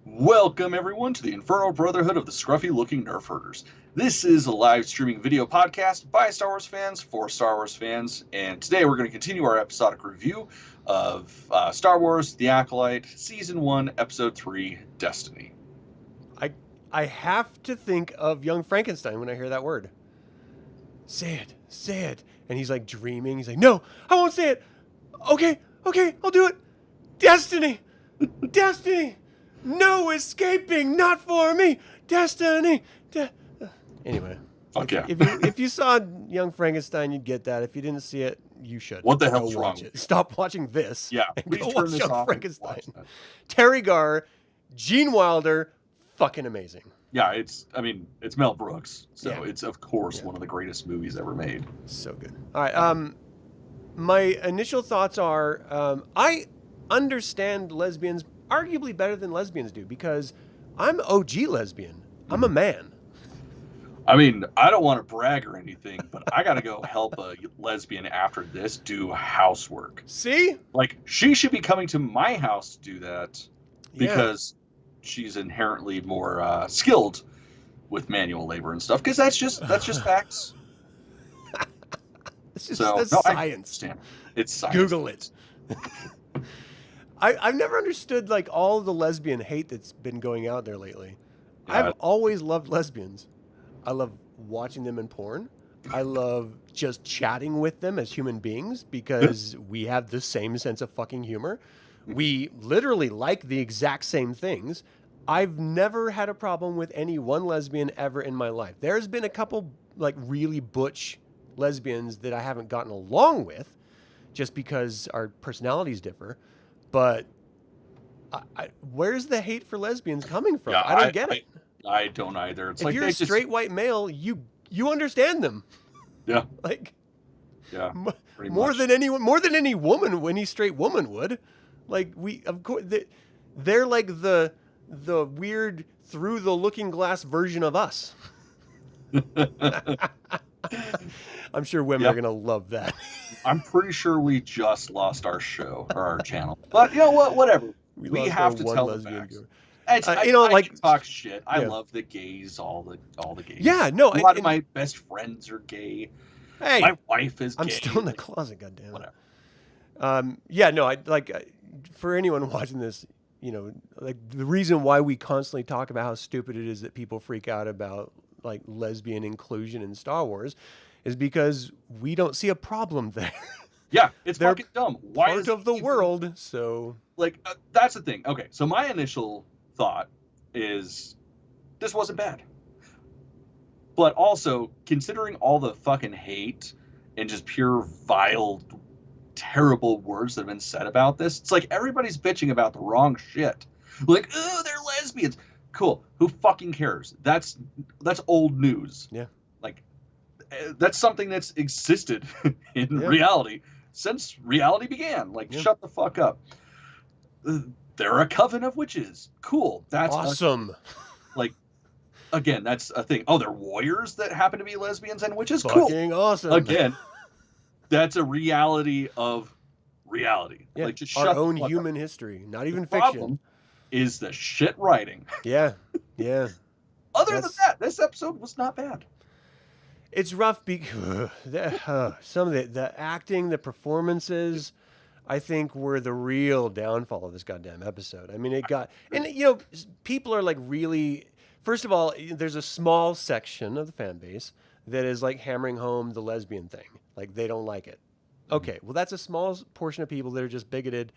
Welcome everyone to the Infernal Brotherhood of the Scruffy Looking Nerf Herders. This is a live streaming video podcast by Star Wars fans for Star Wars fans, and today we're going to continue our episodic review of Star Wars The Acolyte, Season 1, Episode 3, Destiny. I have to think of young Frankenstein when I hear that word. Say it. And he's like dreaming. He's like, no, I won't say it. Okay, I'll do it. Destiny. No escaping, not for me. Destiny. Anyway. Fuck yeah. If you saw Young Frankenstein, you'd get that. If you didn't see it, you should. What the hell's wrong? Stop watching this. Yeah, and please go turn watch this Young off. Frankenstein. Terry Garr, Gene Wilder, fucking amazing. Yeah, it's Mel Brooks, so Yeah. it's of course one of the greatest movies ever made. So good. All right. My initial thoughts are I understand lesbians arguably better than lesbians do because I'm OG lesbian. I'm a man. I mean, I don't want to brag or anything, but I got to go help a lesbian after this do housework. See? Like, she should be coming to my house to do that Yeah. because she's inherently more skilled with manual labor and stuff. Because that's just facts. That's I science. understand. It's science. Google it. I've never understood like all the lesbian hate that's been going out there lately. Yeah. I've always loved lesbians. I love watching them in porn. I love just chatting with them as human beings because we have the same sense of fucking humor. We literally like the exact same things. I've never had a problem with any one lesbian ever in my life. There's been a couple like really butch lesbians that I haven't gotten along with just because our personalities differ. But where's the hate for lesbians coming from? Yeah, I don't get it. I don't either. It's if like you're a straight white male, you understand them. Yeah. Like Yeah. more than any woman, any straight woman would. Like of course they're like the weird through the looking glass version of us. I'm sure women are gonna love that. I'm pretty sure we just lost our show or our channel, but you know what? Whatever. We have to tell the facts. I can talk shit. I love the gays, all the gays. Yeah, no. A lot of my best friends are gay. Hey, my wife is gay. I'm still in the closet. Goddamn. Whatever. Yeah, no. For anyone watching this, you know, like the reason why we constantly talk about how stupid it is that people freak out about like lesbian inclusion in Star Wars is because we don't see a problem there. Yeah, it's fucking dumb. Why part of the world, so like that's the thing. Okay, so my initial thought is this wasn't bad, but also considering all the fucking hate and just pure vile, terrible words that have been said about this, it's like everybody's bitching about the wrong shit. Like, oh, they're lesbians. Cool. Who fucking cares? That's old news. Yeah. Like, that's something that's existed in reality since reality began. Like, shut the fuck up. They're a coven of witches. Cool. That's awesome. Again, that's a thing. Oh, they're warriors that happen to be lesbians and witches. Fucking cool. Awesome. Again, that's a reality of reality. Yeah. Like, just our shut own the fuck human up. history, not even The fiction. problem is the shit writing. Yeah. Other than that, this episode was not bad. It's rough because some of the acting, the performances, I think were the real downfall of this goddamn episode. I mean, it got, and you know, people are like really, first of all, there's a small section of the fan base that is like hammering home the lesbian thing. Like they don't like it. Okay, well, that's a small portion of people that are just bigoted,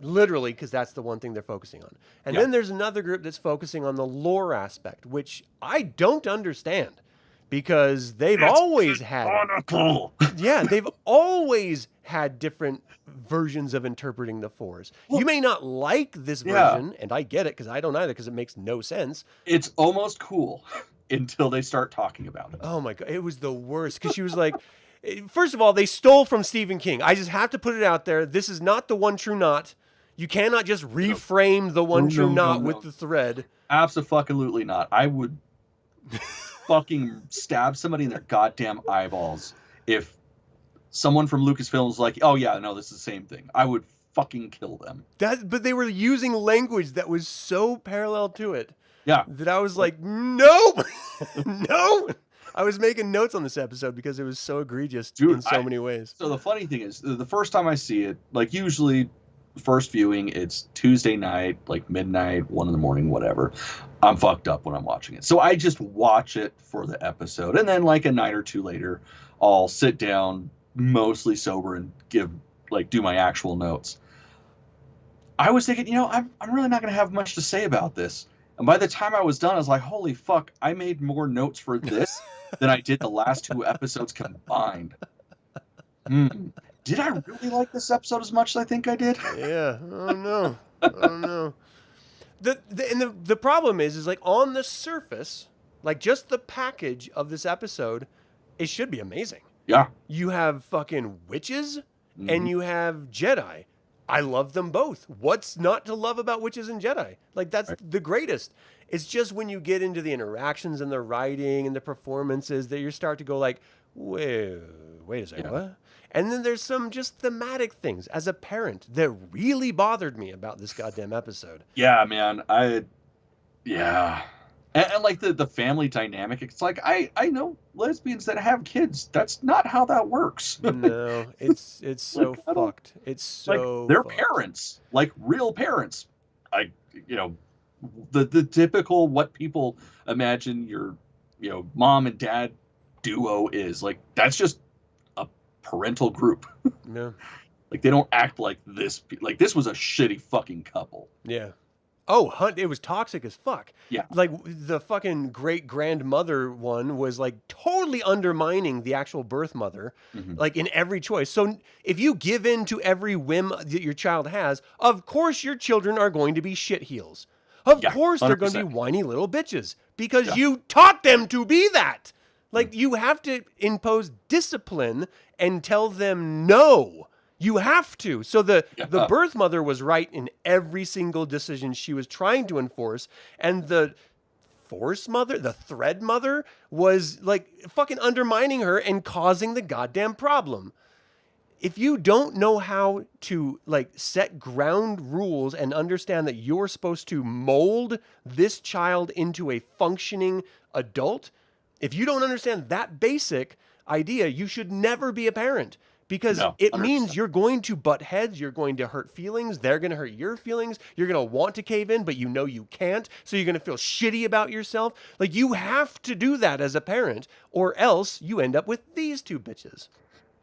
literally, because that's the one thing they're focusing on. And then there's another group that's focusing on the lore aspect, which I don't understand. Because they've always had, they've always had different versions of interpreting the Force. Well, you may not like this version, and I get it because I don't either, because it makes no sense. It's almost cool until they start talking about it. Oh my god, it was the worst because she was like, first of all, they stole from Stephen King. I just have to put it out there. This is not the one true knot. You cannot just reframe the one true knot with the thread. Absolutely not. I would fucking stab somebody in their goddamn eyeballs if someone from Lucasfilm was like, oh yeah, no, this is the same thing. I would fucking kill them. But they were using language that was so parallel to it. Yeah. That I was like, no, no. I was making notes on this episode because it was so egregious in so many ways. So the funny thing is, the first time I see it, like usually first viewing, it's Tuesday night, like midnight, 1 a.m, whatever. I'm fucked up when I'm watching it. So I just watch it for the episode. And then like a night or two later, I'll sit down mostly sober and do my actual notes. I was thinking, I'm really not going to have much to say about this. And by the time I was done, I was like, holy fuck, I made more notes for this than I did the last 2 episodes combined. Did I really like this episode as much as I think I did? Yeah. Oh, no. Oh, no. The problem is like on the surface, like just the package of this episode, it should be amazing. Yeah. You have fucking witches and you have Jedi. I love them both. What's not to love about witches and Jedi? Like, that's the greatest. It's just when you get into the interactions and the writing and the performances that you start to go like, wait a second, what? And then there's some just thematic things as a parent that really bothered me about this goddamn episode. Yeah, man. And like the family dynamic, it's like, I know lesbians that have kids. That's not how that works. No, it's so fucked. It's so like they're fucked. Parents, like real parents. The typical what people imagine your mom and dad duo is. Like that's just a parental group. Yeah. Like they don't act like this. Like this was a shitty fucking couple. Yeah. Oh, it was toxic as fuck. Yeah. Like the fucking great grandmother one was like totally undermining the actual birth mother, like in every choice. So if you give in to every whim that your child has, of course your children are going to be shitheels. Of course they're going to be whiny little bitches because you taught them to be that. Like you have to impose discipline and tell them no. You have to. So the birth mother was right in every single decision she was trying to enforce. And the force mother, the thread mother, was like fucking undermining her and causing the goddamn problem. If you don't know how to like set ground rules and understand that you're supposed to mold this child into a functioning adult, if you don't understand that basic idea, you should never be a parent. Because it means you're going to butt heads, you're going to hurt feelings, they're going to hurt your feelings, you're going to want to cave in, but you know you can't, so you're going to feel shitty about yourself. Like, you have to do that as a parent, or else you end up with these two bitches.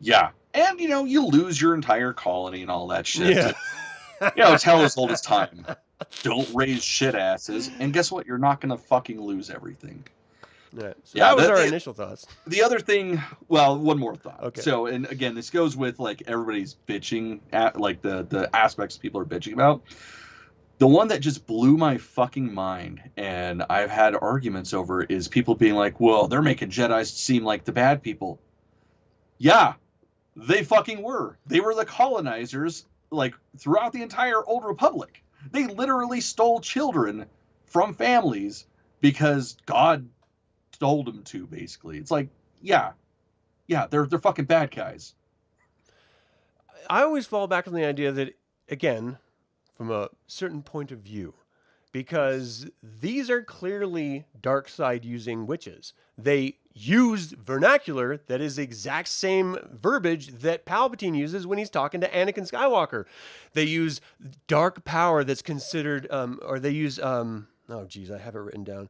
Yeah. And, you lose your entire colony and all that shit. Yeah. It's hell as old as time. Don't raise shit asses, and guess what? You're not going to fucking lose everything. Right. So that was our initial thoughts. The other thing, well, one more thought. Okay. So, and again, this goes with like everybody's bitching at like the aspects people are bitching about. The one that just blew my fucking mind, and I've had arguments over, is people being like, well, they're making Jedis seem like the bad people. Yeah, they fucking were. They were the colonizers, like, throughout the entire Old Republic. They literally stole children from families because God told them to, basically. It's like, yeah, they're fucking bad guys. I always fall back on the idea that, again, from a certain point of view, because these are clearly dark side using witches. They used vernacular that is the exact same verbiage that Palpatine uses when he's talking to Anakin Skywalker. They use dark power that's considered, or they use, oh geez, I have it written down.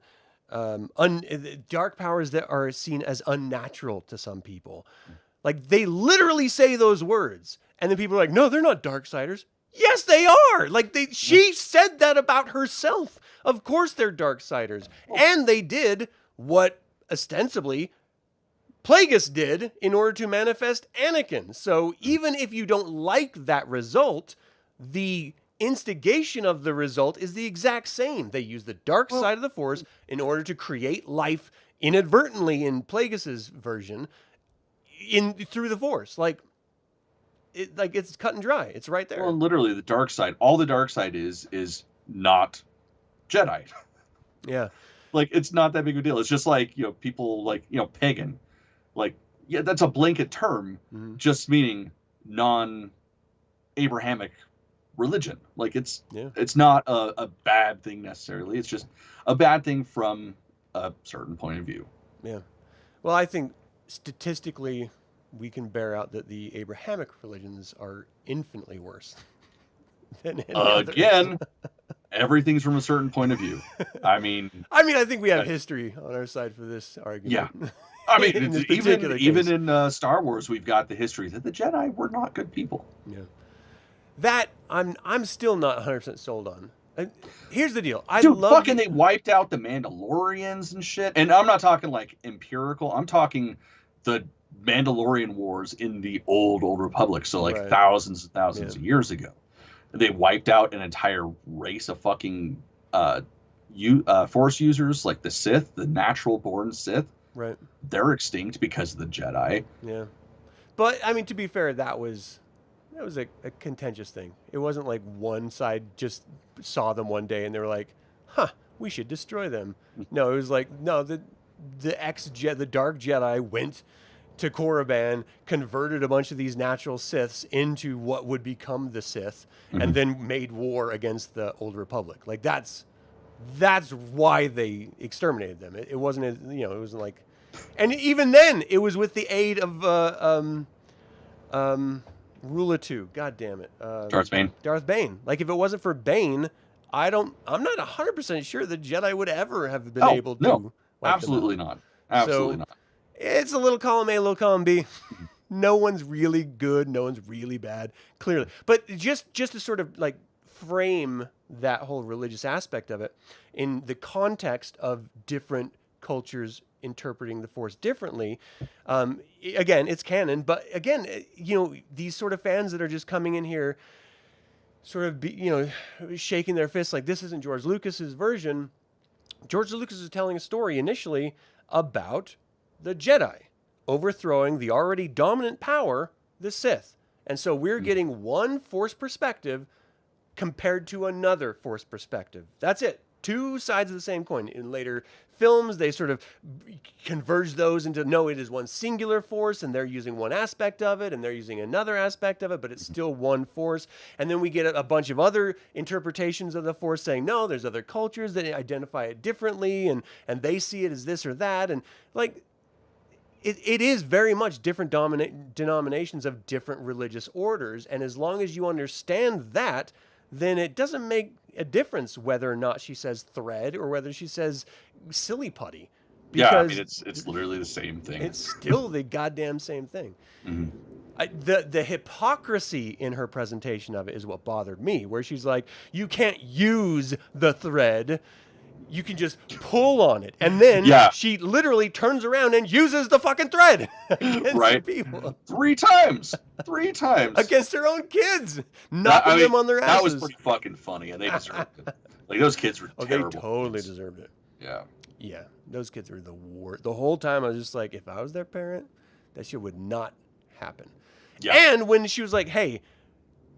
Dark powers that are seen as unnatural to some people. Like, they literally say those words, and then people are like, no, they're not Darksiders. Yes, they are. Like, she said that about herself. Of course they're Darksiders. And they did what ostensibly Plagueis did in order to manifest Anakin. So even if you don't like that result, the instigation of the result is the exact same. They use the dark side of the Force in order to create life inadvertently in Plagueis's version through the Force. Like it's cut and dry. It's right there. Well, literally the dark side. All the dark side is not Jedi. Yeah. Like, it's not that big of a deal. It's just like, people like, pagan. Like, yeah, that's a blanket term, just meaning non-Abrahamic religion. Like it's Yeah. it's not a bad thing necessarily. It's just a bad thing from a certain point of view. Yeah. Well, I think statistically, we can bear out that the Abrahamic religions are infinitely worse than any others. Again, everything's from a certain point of view. I mean, I think we have history on our side for this argument. Yeah. I mean, In this even particular case. in Star Wars, we've got the history that the Jedi were not good people. Yeah. That I'm still not 100% sold on. Here's the deal. They wiped out the Mandalorians and shit. And I'm not talking like empirical. I'm talking the Mandalorian wars in the old Republic. So like thousands and thousands of years ago. They wiped out an entire race of fucking Force users, like the Sith, the natural born Sith. Right. They're extinct because of the Jedi. Yeah. But I mean, to be fair, that was a contentious thing. It wasn't like one side just saw them one day and they were like, "Huh, we should destroy them." No, it was like, no, the Dark Jedi went to Korriban, converted a bunch of these natural Siths into what would become the Sith, and then made war against the Old Republic. Like that's why they exterminated them. It wasn't, it wasn't like, and even then, it was with the aid of Rula 2. God damn it. Darth Bane. Darth Bane. Like if it wasn't for Bane, I'm not 100% sure the Jedi would ever have been able to. No, absolutely not. Absolutely not. It's a little column A, little column B. No one's really good. No one's really bad, clearly. But just to sort of like frame that whole religious aspect of it in the context of different cultures interpreting the Force differently. Again, it's canon, but again, these sort of fans that are just coming in here sort of shaking their fists like this isn't George Lucas's version. George Lucas is telling a story initially about the Jedi overthrowing the already dominant power, the Sith. And so we're getting one Force perspective compared to another Force perspective. That's it. Two sides of the same coin. In later films, they sort of converge those into, no, it is one singular Force, and they're using one aspect of it, and they're using another aspect of it, but it's still one Force. And then we get a bunch of other interpretations of the Force saying, no, there's other cultures that identify it differently, and they see it as this or that. And like, it is very much different denominations of different religious orders. And as long as you understand that, then it doesn't make a difference whether or not she says thread or whether she says silly putty. Yeah, I mean, it's literally the same thing. It's still the goddamn same thing. Mm-hmm. The hypocrisy in her presentation of it is what bothered me, where she's like, you can't use the thread. You can just pull on it. And then she literally turns around and uses the fucking thread against the people. Three times. Against their own kids. Knocking them on their asses. That was pretty fucking funny, and they deserved it. Like, those kids were terrible. They totally deserved it. Yeah. Yeah. Those kids were the worst. The whole time I was just like, if I was their parent, that shit would not happen. Yeah. And when she was like, hey,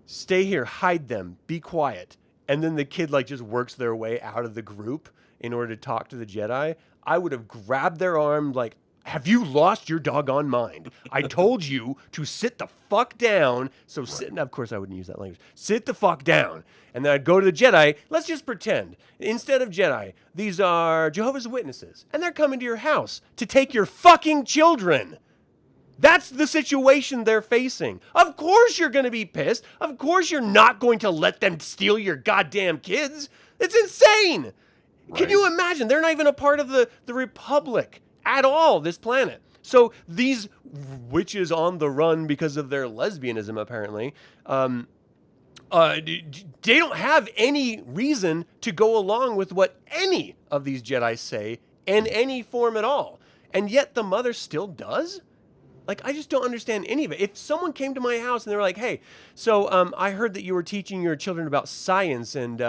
stay here, hide them, be quiet. And then the kid like just works their way out of the group in order to talk to the Jedi, I would have grabbed their arm like, have you lost your doggone mind? I told you to sit the fuck down. So sit, and of course I wouldn't use that language. Sit the fuck down. And then I'd go to the Jedi. Let's just pretend. Instead of Jedi, these are Jehovah's Witnesses. And they're coming to your house to take your fucking children. That's the situation they're facing. Of course you're going to be pissed. Of course you're not going to let them steal your goddamn kids. It's insane. Right. Can you imagine? They're not even a part of the Republic at all, this planet. So these witches on the run because of their lesbianism, apparently, they don't have any reason to go along with what any of these Jedi say in any form at all. And yet the mother still does? Like, I just don't understand any of it. If someone came to my house and they were like, hey, so I heard that you were teaching your children about science and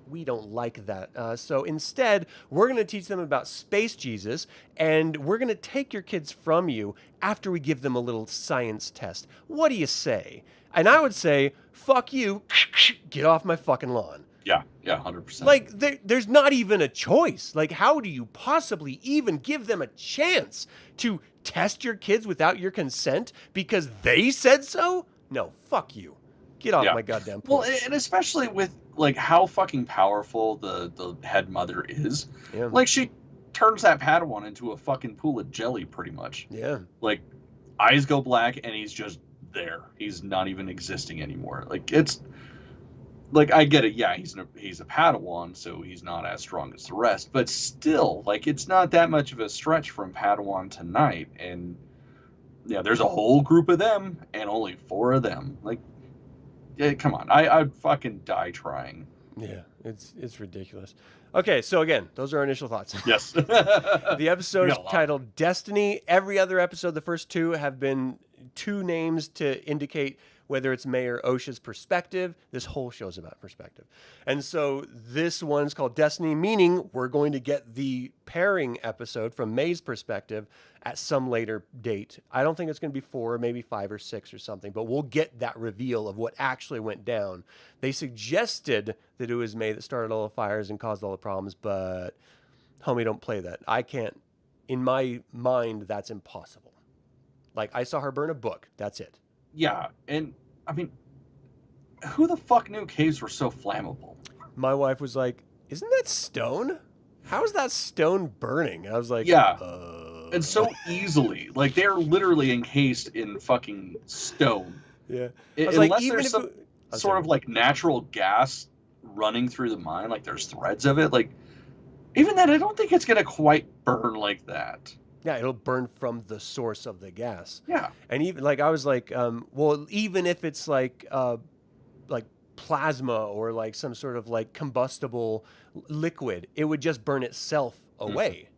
we don't like that. So instead, we're going to teach them about space Jesus, and we're going to take your kids from you after we give them a little science test. What do you say? And I would say, fuck you, get off my fucking lawn. Yeah, 100%. Like, there's not even a choice. Like, how do you possibly even give them a chance to test your kids without your consent because they said so? No, fuck you. Get off Yeah. my goddamn Well, porch. and especially with like how fucking powerful the head mother is. Yeah. Like she turns that Padawan into a fucking pool of jelly, pretty much. Yeah. Like eyes go black and he's just there. He's not even existing anymore. Like it's like I get it. Yeah, he's a Padawan, so he's not as strong as the rest. But still, like it's not that much of a stretch from Padawan to Knight. And yeah, there's a whole group of them and only 4 of them. Like, yeah, come on, I'd fucking die trying. Yeah, it's ridiculous. Okay, so again, those are our initial thoughts. Yes. The episode is got a lot. titled Destiny. Every other episode, the first 2 have been 2 names to indicate whether it's May or Osha's perspective. This whole show is about perspective. And so this one's called Destiny, meaning we're going to get the pairing episode from May's perspective at some later date. I don't think it's going to be 4, maybe 5 or 6 or something, but we'll get that reveal of what actually went down. They suggested that it was May that started all the fires and caused all the problems, but homie, don't play that. I can't. In my mind, that's impossible. Like, I saw her burn a book. That's it. Yeah, and I mean, who the fuck knew caves were so flammable? My wife was like, "Isn't that stone? How is that stone burning?" I was like, Yeah. And so easily. Like, they're literally encased in fucking stone. Yeah. I was like, Unless even there's if some it- sort of like natural gas running through the mine, like there's threads of it, like even then I don't think it's gonna quite burn like that. Yeah, it'll burn from the source of the gas. Yeah. And even like I was like, well, even if it's like plasma or like some sort of like combustible liquid, it would just burn itself away.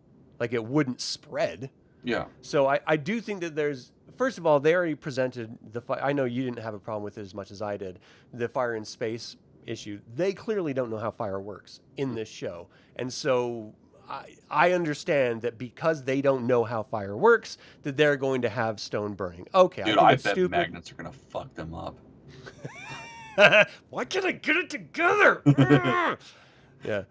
Like it wouldn't spread. Yeah. So I do think that there's, first of all, they already presented the I know you didn't have a problem with it as much as I did, the fire in space issue. They clearly don't know how fire works in this show. And so I understand that because they don't know how fire works, that they're going to have stone burning. Okay, Dude, I I think it's bet stupid. magnets are gonna fuck them up. Why can't I get it together? Yeah.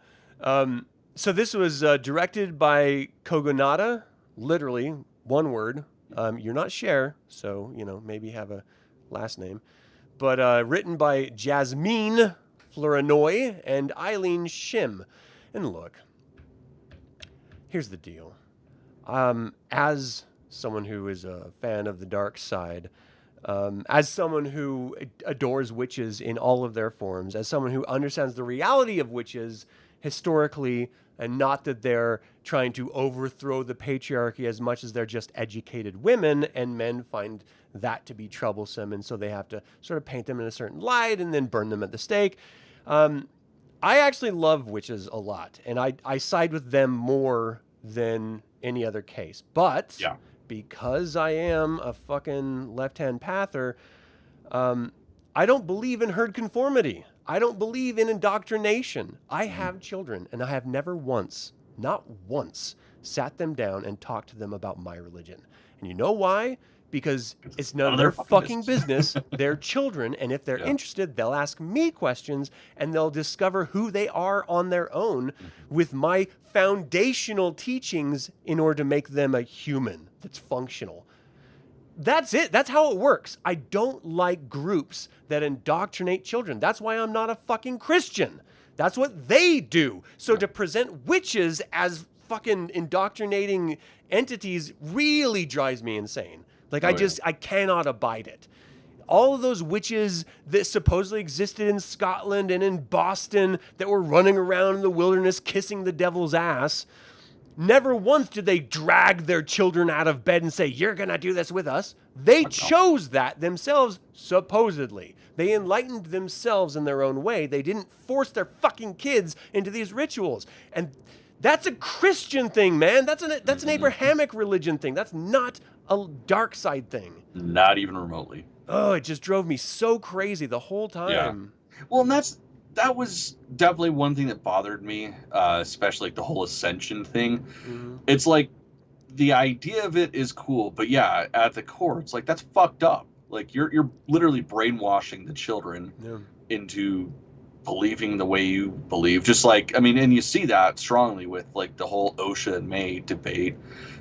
So this was directed by Kogonada, literally one word. You're not Cher, so maybe have a last name. But written by Jasmine Flournoy and Eileen Shim. And look, here's the deal. As someone who is a fan of the dark side, as someone who adores witches in all of their forms, as someone who understands the reality of witches historically, and not that they're trying to overthrow the patriarchy as much as they're just educated women, and men find that to be troublesome, and so they have to sort of paint them in a certain light and then burn them at the stake. I actually love witches a lot, and I side with them more than any other case. But Yeah. because I am a fucking left-hand pather, I don't believe in herd conformity. I don't believe in indoctrination. I have children, and I have never once, not once, sat them down and talked to them about my religion. And you know why? Because it's none of their fucking business. They're children, and if they're interested, they'll ask me questions, and they'll discover who they are on their own with my foundational teachings in order to make them a human that's functional. That's it. That's how it works. I don't like groups that indoctrinate children. That's why I'm not a fucking Christian. That's what they do. So to present witches as fucking indoctrinating entities really drives me insane. Like, I cannot abide it. All of those witches that supposedly existed in Scotland and in Boston that were running around in the wilderness kissing the devil's ass, never once did they drag their children out of bed and say, "You're going to do this with us." They chose that themselves, supposedly. They enlightened themselves in their own way. They didn't force their fucking kids into these rituals. And that's a Christian thing, man. That's an Abrahamic religion thing. That's not a dark side thing. Not even remotely. Oh, it just drove me so crazy the whole time. Yeah. Well, and that was definitely one thing that bothered me, especially like the whole ascension thing. Mm-hmm. It's like the idea of it is cool, but yeah, at the core, it's like that's fucked up. Like you're literally brainwashing the children into believing the way you believe. Just like, I mean, and you see that strongly with like the whole Osha and May debate.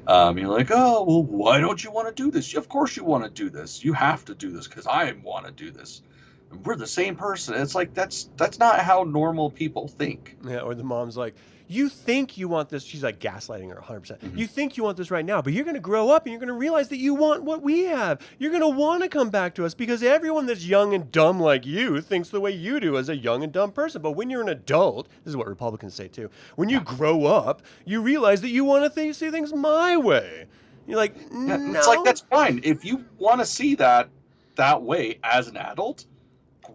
You're like, oh, well, why don't you want to do this? Of course you want to do this. You have to do this because I want to do this. we're the same person. It's like, that's not how normal people think. Yeah, or the mom's like, you think you want this. She's like gaslighting her 100%. Mhm. You think you want this right now, but you're going to grow up and you're going to realize that you want what we have. You're going to want to come back to us because everyone that's young and dumb like you thinks the way you do as a young and dumb person. But when you're an adult, this is what Republicans say too, when you grow up, you realize that you want to see things my way. You're like, no. Yeah, it's like, that's fine. If you want to see that way as an adult,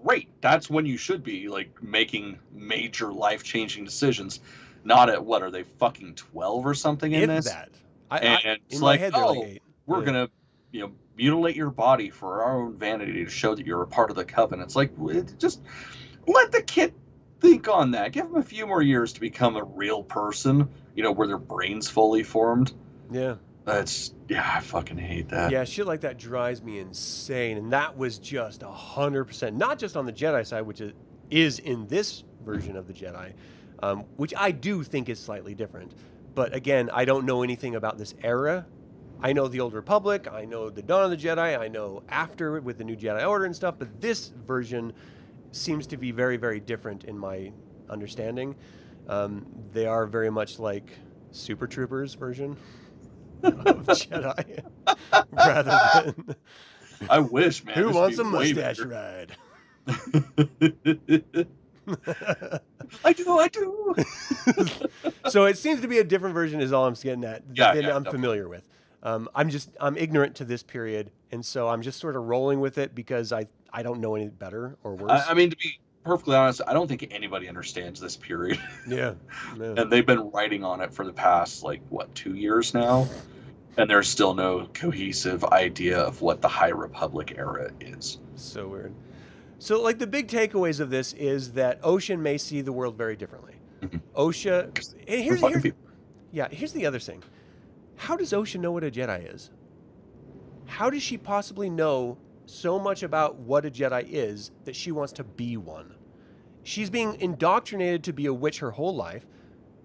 great. That's when you should be like making major life-changing decisions. Not at, what are they, fucking 12 or something in If this? that. And it's in my like, head, they're like oh, 8. we're Yeah. gonna, mutilate your body for our own vanity to show that you're a part of the coven. It's like, just let the kid think on that. Give them a few more years to become a real person, where their brain's fully formed. Yeah. I fucking hate that. Yeah, shit like that drives me insane. And that was just 100%, not just on the Jedi side, which is in this version of the Jedi, which I do think is slightly different. But again, I don't know anything about this era. I know the Old Republic, I know the Dawn of the Jedi, I know after with the new Jedi Order and stuff, but this version seems to be very, very different in my understanding. They are very much like Super Troopers version of Jedi, rather than I wish, man. who this wants a would be way mustache better. ride. I do. So it seems to be a different version is all I'm getting at Yeah, than yeah, I'm definitely. familiar with. I'm ignorant to this period, and so I'm just sort of rolling with it because I don't know any better or worse. I mean, to be perfectly honest, I don't think anybody understands this period. Yeah. And they've been writing on it for the past, 2 years now. And there's still no cohesive idea of what the High Republic era is. So weird. So, the big takeaways of this is that Ocean may see the world very differently. Mhm. Osha, and We're fucking people. here's the other thing. How does Osha know what a Jedi is? How does she possibly know so much about what a Jedi is that she wants to be one? She's being indoctrinated to be a witch her whole life.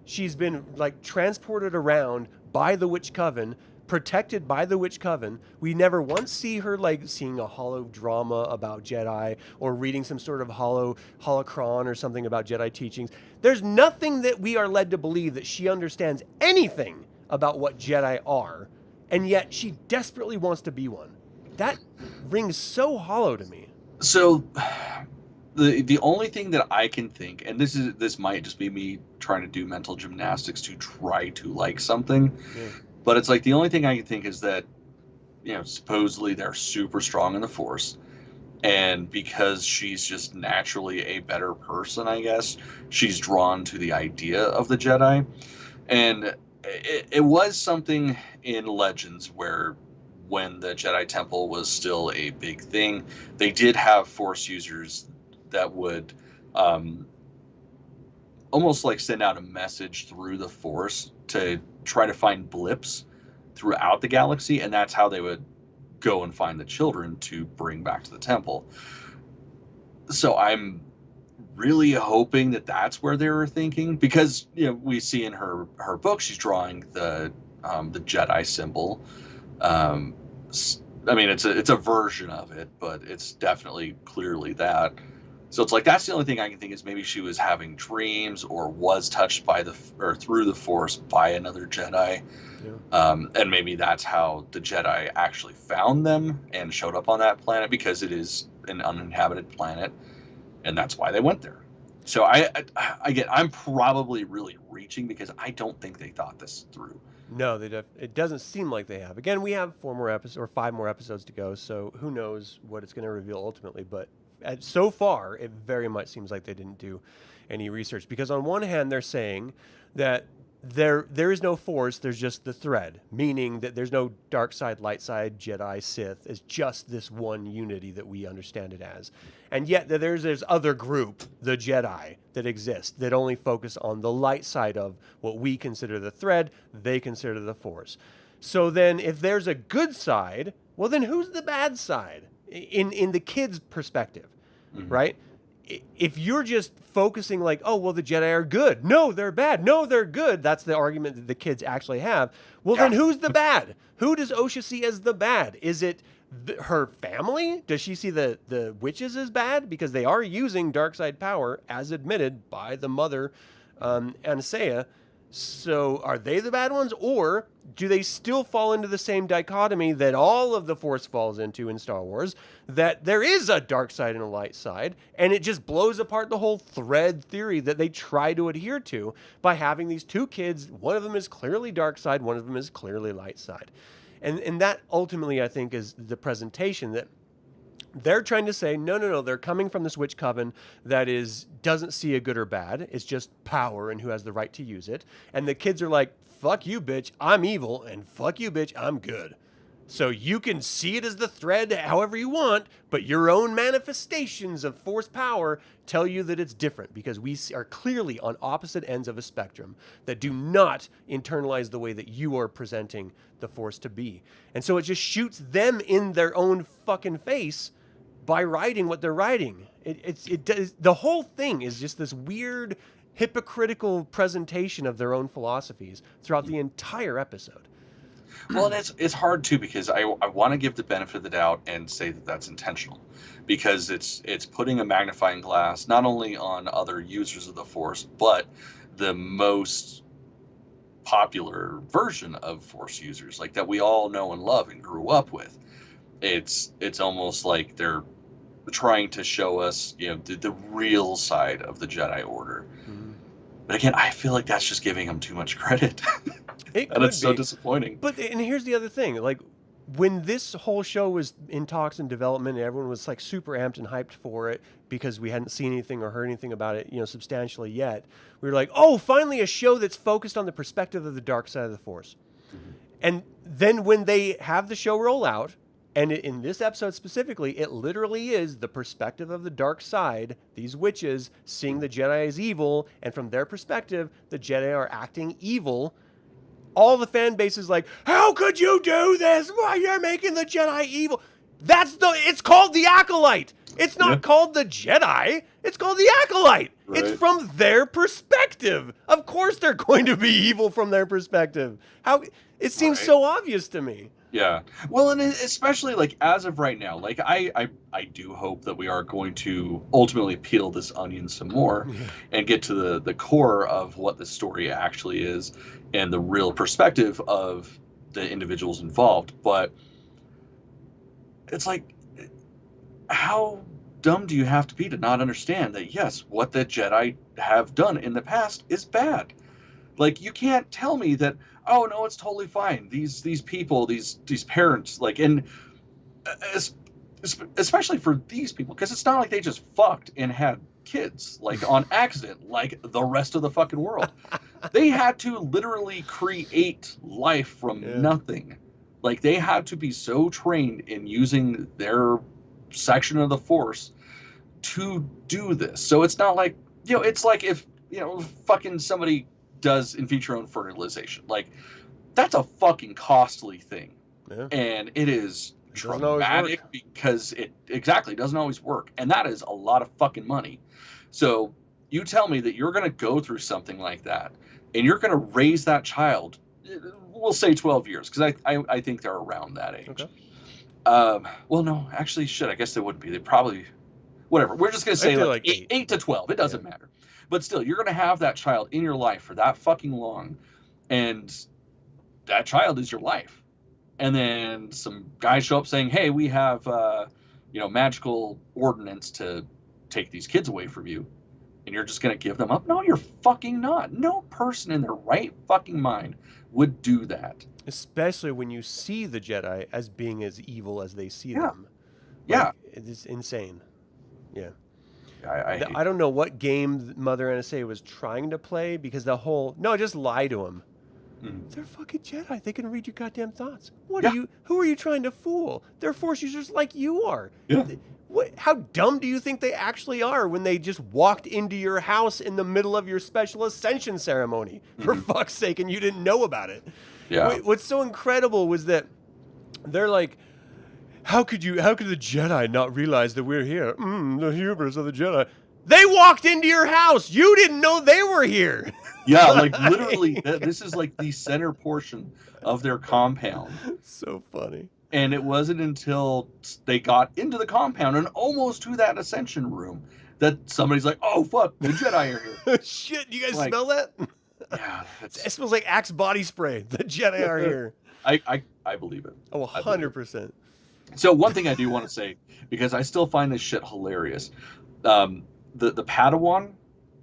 She's been transported around by the Witch Coven, protected by the Witch Coven. We never once see her seeing a hollow drama about Jedi or reading some sort of holocron or something about Jedi teachings. There's nothing that we are led to believe that she understands anything about what Jedi are, and yet she desperately wants to be one. That rings so hollow to me. So the only thing that I can think, and this might just be me trying to do mental gymnastics to try to like something, Yeah. but it's the only thing I can think is that, supposedly they're super strong in the Force. And because she's just naturally a better person, I guess, she's drawn to the idea of the Jedi. And it was something in Legends where when the Jedi Temple was still a big thing, they did have Force users that would almost send out a message through the Force to try to find blips throughout the galaxy, and that's how they would go and find the children to bring back to the temple. So I'm really hoping that that's where they were thinking, because we see in her book she's drawing the Jedi symbol. I mean, it's a version of it, but it's definitely clearly that. So it's that's the only thing I can think is maybe she was having dreams or was touched by through the Force by another Jedi. Yeah. And maybe that's how the Jedi actually found them and showed up on that planet, because it is an uninhabited planet, and that's why they went there. So I'm probably really reaching, because I don't think they thought this through. No, it doesn't seem like they have. Again, we have 4 more episodes or 5 more episodes to go, so who knows what it's going to reveal ultimately. But so far, it very much seems like they didn't do any research, because on one hand, they're saying that there is no Force, there's just the thread, meaning that there's no dark side, light side, Jedi, Sith. It's just this one unity that we understand it as. And yet there's this other group, the Jedi, that exist, that only focus on the light side of what we consider the thread, they consider the Force. So then if there's a good side, well, then who's the bad side in the kids' perspective, right? If you're just focusing oh, well, the Jedi are good. No, they're bad. No, they're good. That's the argument that the kids actually have. Well, then who's the bad? Who does Osha see as the bad? Is it her family? Does she see the witches as bad? Because they are using dark side power, as admitted by the mother, Anastasia. So are they the bad ones? Or do they still fall into the same dichotomy that all of the Force falls into in Star Wars, that there is a dark side and a light side, and it just blows apart the whole thread theory that they try to adhere to by having these two kids. One of them is clearly dark side, one of them is clearly light side. And that ultimately, I think, is the presentation that they're trying to say, no, they're coming from this witch coven that doesn't see a good or bad. It's just power and who has the right to use it. And the kids are like, fuck you, bitch, I'm evil, and fuck you, bitch, I'm good. So you can see it as the thread however you want, but your own manifestations of Force power tell you that it's different, because we are clearly on opposite ends of a spectrum that do not internalize the way that you are presenting the Force to be. And so it just shoots them in their own fucking face by writing what they're writing. It does, the whole thing is just this weird hypocritical presentation of their own philosophies throughout the entire episode. Well, and it's hard too, because I want to give the benefit of the doubt and say that that's intentional, because it's putting a magnifying glass not only on other users of the Force, but the most popular version of Force users, like that we all know and love and grew up with. It's almost like they're trying to show us, the real side of the Jedi Order. Mm-hmm. But again, I feel like that's just giving them too much credit. And it's so disappointing. And here's the other thing. Like, when this whole show was in talks and development, and everyone was like super amped and hyped for it because we hadn't seen anything or heard anything about it, substantially yet, we were like, oh, finally a show that's focused on the perspective of the dark side of the Force. Mm-hmm. And then when they have the show roll out, and in this episode specifically, it literally is the perspective of the dark side, these witches seeing the Jedi as evil, and from their perspective, the Jedi are acting evil. All the fan base is like, how could you do this? Why, you're making the Jedi evil. It's called the Acolyte. It's not called the Jedi. It's called the Acolyte. Right. It's from their perspective. Of course they're going to be evil from their perspective. It seems so obvious to me. Yeah. Well, and especially like as of right now, like I do hope that we are going to ultimately peel this onion some more and get to the core of what the story actually is and the real perspective of the individuals involved. But it's like, how dumb do you have to be to not understand that, yes, what the Jedi have done in the past is bad? Like, you can't tell me that, oh no, it's totally fine. These people, these parents, like, and especially for these people, because it's not like they just fucked and had kids like on accident, like the rest of the fucking world. They had to literally create life from nothing. Like, they had to be so trained in using their section of the Force to do this. So it's not like, it's like if, fucking somebody does in vitro and fertilization. Like, that's a fucking costly thing. Yeah. And it is traumatic because it doesn't always work. And that is a lot of fucking money. So you tell me that you're going to go through something like that and you're going to raise that child, we'll say 12 years, because I think they're around that age. Okay. Well, no, actually, shit, I guess they wouldn't be. They probably, whatever. We're just going to say like 8 to 12. It doesn't matter. But still, you're going to have that child in your life for that fucking long, and that child is your life. And then some guys show up saying, hey, we have, magical ordinance to take these kids away from you, and you're just going to give them up? No, you're fucking not. No person in their right fucking mind would do that. Especially when you see the Jedi as being as evil as they see them. It's insane. Yeah. I don't know what game Mother Anastasia was trying to play, because just lie to them. They're fucking Jedi. They can read your goddamn thoughts. Who are you trying to fool? They're Force users like you are. Yeah. How dumb do you think they actually are when they just walked into your house in the middle of your special ascension ceremony, for fuck's sake, and you didn't know about it? Yeah. What's so incredible was that they're like, How could the Jedi not realize that we're here? The hubris of the Jedi. They walked into your house. You didn't know they were here. Yeah, like literally, this is like the center portion of their compound. So funny. And it wasn't until they got into the compound and almost to that ascension room that somebody's like, "Oh fuck, the Jedi are here." Shit, you guys Like, smell that? yeah, It smells like Axe body spray. The Jedi are here. I believe it. Oh, 100%. So one thing I do want to say, because I still find this shit hilarious, the Padawan,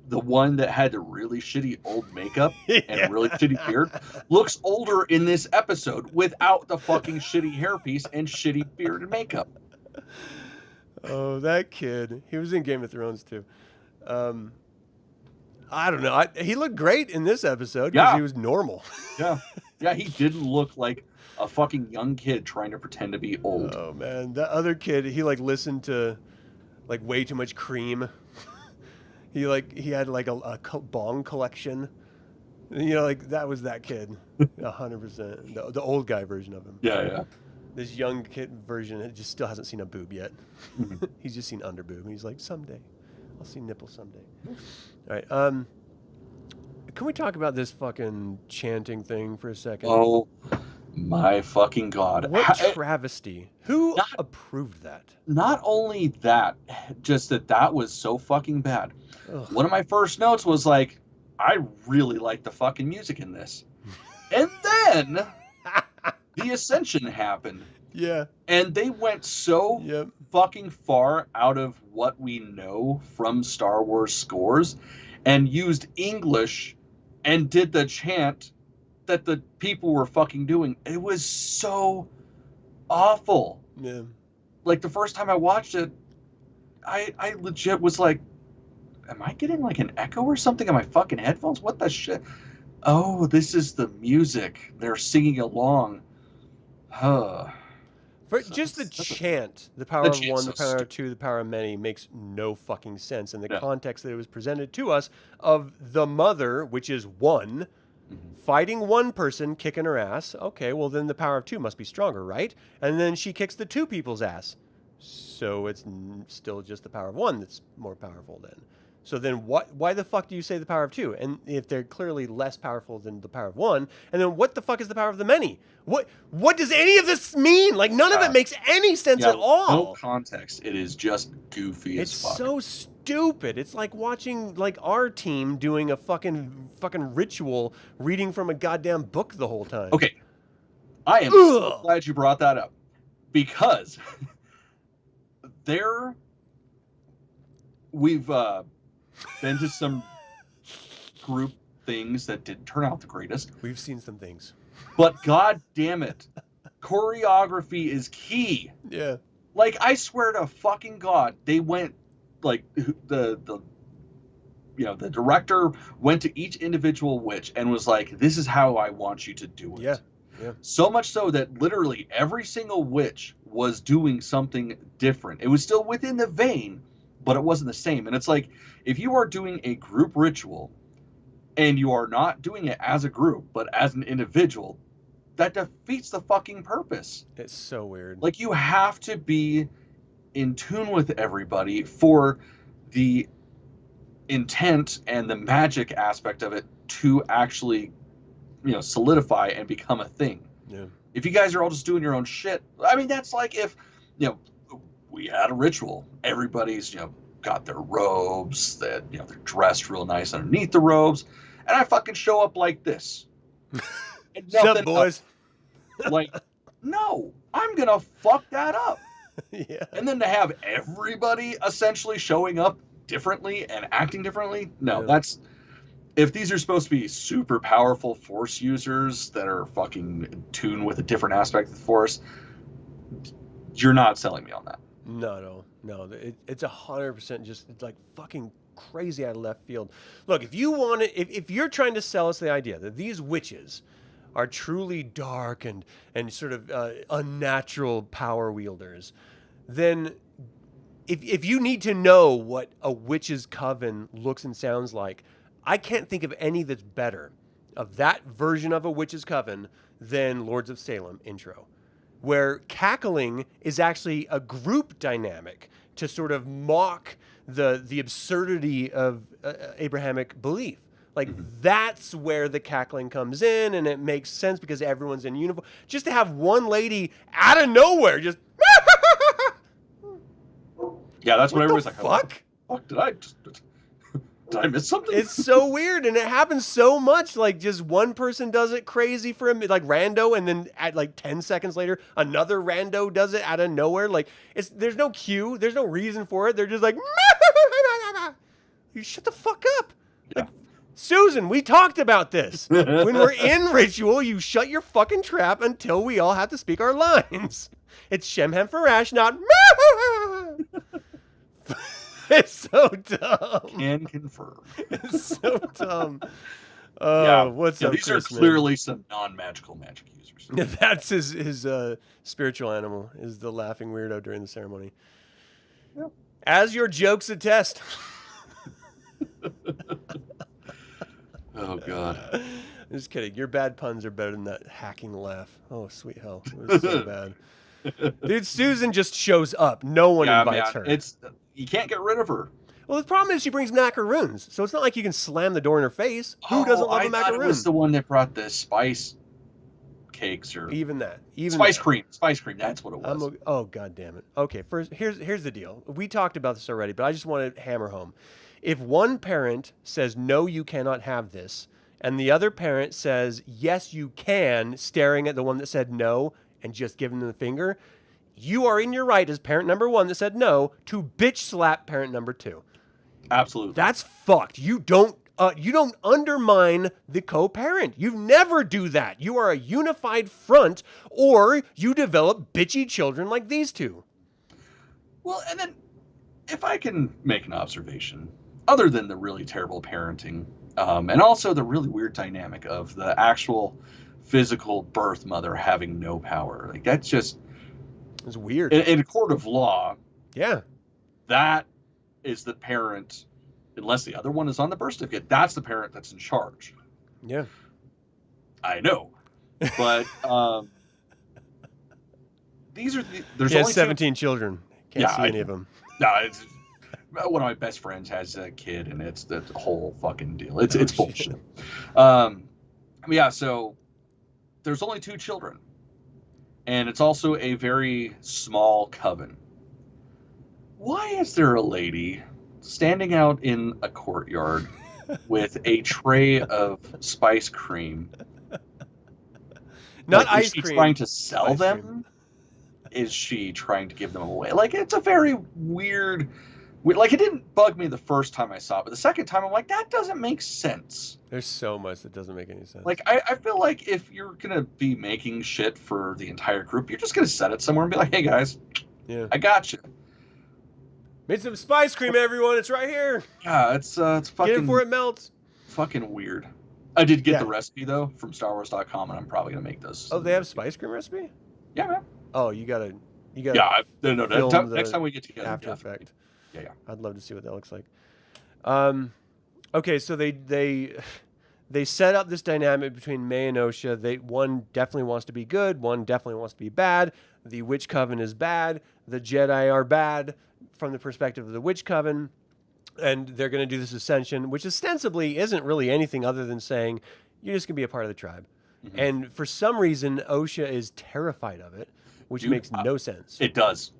the one that had the really shitty old makeup and really shitty beard, looks older in this episode without the fucking shitty hairpiece and shitty beard and makeup. Oh, that kid. He was in Game of Thrones too. I don't know. He looked great in this episode because he was normal. Yeah, he didn't look like a fucking young kid trying to pretend to be old. Oh man, that other kid, he like listened to like way too much cream. He had like a bong collection. You know, like that was that kid. 100%. The old guy version of him. Yeah. This young kid version just still hasn't seen a boob yet. He's just seen under boob. He's like, someday, I'll see nipple someday. All right. Can we talk about this fucking chanting thing for a second? Oh my fucking God. What travesty. Who approved that? Not only that, just that was so fucking bad. Ugh. One of my first notes was like, I really like the fucking music in this. And then the Ascension happened. Yeah. And they went so fucking far out of what we know from Star Wars scores and used English and did the chant that the people were fucking doing. It was so awful. Yeah. Like the first time I watched it, I legit was like, am I getting like an echo or something on my fucking headphones? What the shit? Oh, this is the music. They're singing along. For just the chant, the power of one, the power of two, the power of many makes no fucking sense in the context that it was presented to us of the mother, which is one, fighting one person, kicking her ass. Okay, well then the power of two must be stronger, right? And then she kicks the two people's ass. So it's still just the power of one that's more powerful then. So then why the fuck do you say the power of two? And if they're clearly less powerful than the power of one, and then what the fuck is the power of the many? What does any of this mean? Like none of it makes any sense at all. No context. It is just goofy as fuck. It's so stupid. It's like watching like our team doing a fucking ritual reading from a goddamn book the whole time. Okay. I am so glad you brought that up. Because we've been to some group things that didn't turn out the greatest. We've seen some things. But god damn it, choreography is key. Yeah. Like, I swear to fucking God, they went, like, the director went to each individual witch and was like, this is how I want you to do it. Yeah. So much so that literally every single witch was doing something different. It was still within the vein, but it wasn't the same. And it's like, if you are doing a group ritual and you are not doing it as a group, but as an individual, that defeats the fucking purpose. It's so weird. Like, you have to be in tune with everybody for the intent and the magic aspect of it to actually, solidify and become a thing. Yeah. If you guys are all just doing your own shit, I mean, that's like if, we had a ritual. Everybody's, got their robes, that, they're dressed real nice underneath the robes, and I fucking show up like this. What's up, boys? Like, no, I'm gonna fuck that up. Yeah. And then to have everybody essentially showing up differently and acting differently, no, that's, if these are supposed to be super powerful Force users that are fucking in tune with a different aspect of the Force, you're not selling me on that. No. It's 100% just like fucking crazy out of left field. Look, if you want it, if you're trying to sell us the idea that these witches are truly dark and sort of unnatural power wielders, then if you need to know what a witch's coven looks and sounds like, I can't think of any that's better of that version of a witch's coven than Lords of Salem intro, where cackling is actually a group dynamic to sort of mock the absurdity of Abrahamic belief. Like, Mhm. that's where the cackling comes in, and it makes sense because everyone's in uniform. Just to have one lady out of nowhere just, Yeah, that's what what the everybody's like. fuck? Fuck, did I miss something? It's so weird, and it happens so much. Like, just one person does it crazy for him, like rando, and then at like 10 seconds later, another rando does it out of nowhere. Like, there's no cue, there's no reason for it. They're just like, you shut the fuck up. Yeah. Like, Susan, we talked about this. When we're in ritual, you shut your fucking trap until we all have to speak our lines. It's Shemhem Farash, not. It's so dumb. Can confirm. It's so dumb. Oh, what's up, these Chris, are clearly some non-magical magic users. Yeah, that's his spiritual animal, is the laughing weirdo during the ceremony. Yep. As your jokes attest. Oh, God. Just kidding. Your bad puns are better than that hacking laugh. Oh, sweet hell. It was so bad. Dude, Susan just shows up. No one invites her. You can't get rid of her. Well, the problem is she brings macaroons, so it's not like you can slam the door in her face. Who doesn't love a macaroon? It was the one that brought the spice cakes or even that. Spice cream. Spice cream. That's what it was. Oh, God damn it. Okay, first, here's the deal. We talked about this already, but I just want to hammer home. If one parent says, no, you cannot have this, and the other parent says, yes, you can, staring at the one that said no and just giving them the finger, you are in your right as parent number one that said no to bitch slap parent number two. Absolutely. That's fucked. You don't undermine the co-parent. You never do that. You are a unified front, or you develop bitchy children like these two. Well, and then if I can make an observation, other than the really terrible parenting, and also the really weird dynamic of the actual physical birth mother having no power, like that's just, it's weird. In a court of law, yeah, that is the parent, unless the other one is on the birth certificate, that's the parent that's in charge. Yeah. I know. But there's only 17 children. Can't see any of them. No, it's one of my best friends has a kid, and it's the whole fucking deal. It's bullshit. So there's only 2 children. And it's also a very small coven. Why is there a lady standing out in a courtyard with a tray of spice cream? Not like, ice cream. Is she trying to sell spice them? Cream. Is she trying to give them away? Like, it's a very weird. Like, it didn't bug me the first time I saw it, but the second time I'm like, that doesn't make sense. There's so much that doesn't make any sense. Like, I feel like if you're going to be making shit for the entire group, you're just going to set it somewhere and be like, hey, guys, I got you. Made some spice cream, everyone. It's right here. Yeah, it's fucking... Get it before it melts. Fucking weird. I did get the recipe, though, from StarWars.com, and I'm probably going to make those. Oh, they have spice cream recipe? Yeah, man. Oh, you gotta... Next time we get together. After Effect. Yeah. I'd love to see what that looks like. Okay, so they set up this dynamic between May and Osha. One definitely wants to be good. One definitely wants to be bad. The Witch Coven is bad. The Jedi are bad from the perspective of the Witch Coven. And they're going to do this ascension, which ostensibly isn't really anything other than saying, you're just going to be a part of the tribe. Mm-hmm. And for some reason, Osha is terrified of it, which makes no sense. It does.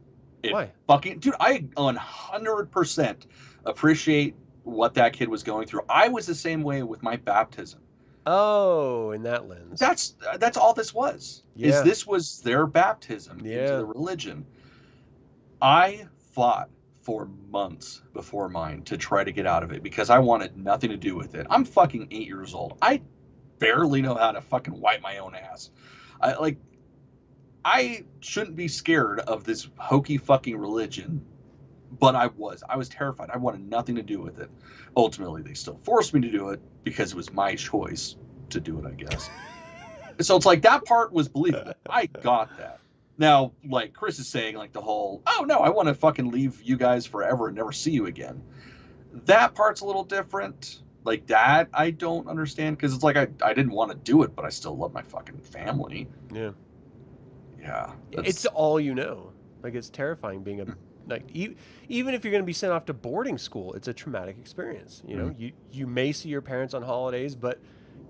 Why? Dude, I 100% appreciate what that kid was going through. I was the same way with my baptism. Oh, in that lens. That's all this was. Yeah. This was their baptism into the religion. I fought for months before mine to try to get out of it because I wanted nothing to do with it. I'm fucking 8 years old. I barely know how to fucking wipe my own ass. I shouldn't be scared of this hokey fucking religion, but I was terrified. I wanted nothing to do with it. Ultimately, they still forced me to do it because it was my choice to do it, I guess. So it's like that part was believable. I got that. Now, like Chris is saying, like the whole, oh no, I want to fucking leave you guys forever and never see you again. That part's a little different. Like that, I don't understand because it's like I didn't want to do it, but I still love my fucking family. Yeah. Yeah. It's all you know. Like, it's terrifying being Like even if you're going to be sent off to boarding school, it's a traumatic experience. You know, you may see your parents on holidays, but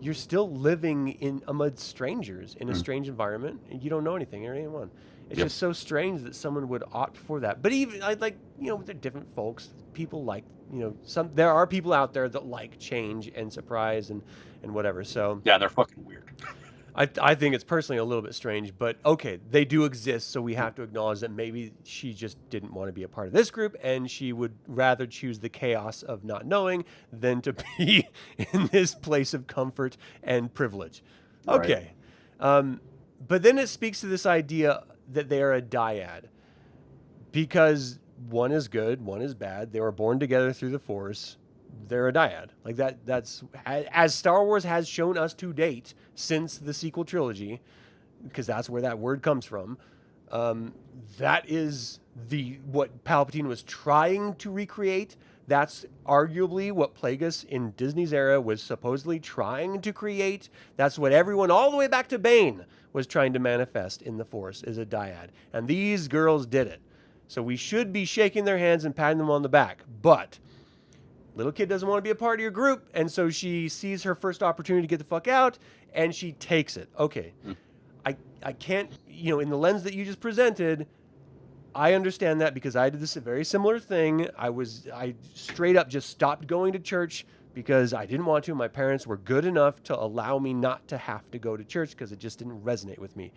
you're still living in amid strangers in a strange environment, and you don't know anything or anyone. It's just so strange that someone would opt for that. But even like, you know, they're different folks. People like, you know, there are people out there that like change and surprise and whatever. So yeah, they're fucking weird. I think it's personally a little bit strange, but okay, they do exist, so we have to acknowledge that maybe she just didn't want to be a part of this group, and she would rather choose the chaos of not knowing than to be in this place of comfort and privilege. Okay. Right. But then it speaks to this idea that they are a dyad, because one is good, one is bad. They were born together through the Force. They're a dyad. Like that's as Star Wars has shown us to date since the sequel trilogy, because that's where that word comes from. That is what Palpatine was trying to recreate. That's arguably what Plagueis in Disney's era was supposedly trying to create. That's what everyone, all the way back to Bane, was trying to manifest in the Force, is a dyad. And these girls did it. So we should be shaking their hands and patting them on the back. But little kid doesn't want to be a part of your group, and so she sees her first opportunity to get the fuck out, and she takes it. Okay. I can't, you know, in the lens that you just presented, I understand that because I did this a very similar thing. I straight up just stopped going to church because I didn't want to. My parents were good enough to allow me not to have to go to church because it just didn't resonate with me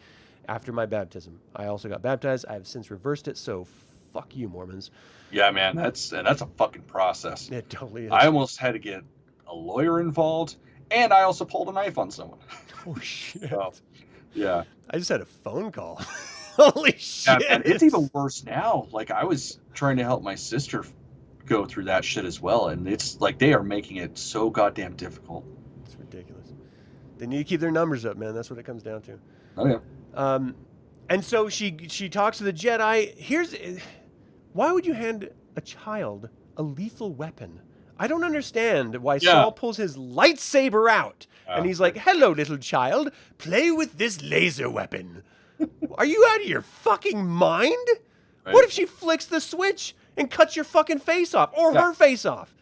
after my baptism. I also got baptized. I have since reversed it, so fuck you, Mormons. Yeah, man, that's a fucking process. It totally is. I almost had to get a lawyer involved, and I also pulled a knife on someone. Oh, shit. So, yeah. I just had a phone call. Holy shit. Yeah, and it's even worse now. Like, I was trying to help my sister go through that shit as well, and it's like they are making it so goddamn difficult. It's ridiculous. They need to keep their numbers up, man. That's what it comes down to. Oh, yeah. And so she talks to the Jedi. Why would you hand a child a lethal weapon? I don't understand why Saul pulls his lightsaber out and he's like, "Hello, little child, play with this laser weapon." Are you out of your fucking mind? Right. What if she flicks the switch and cuts your fucking face off or her face off?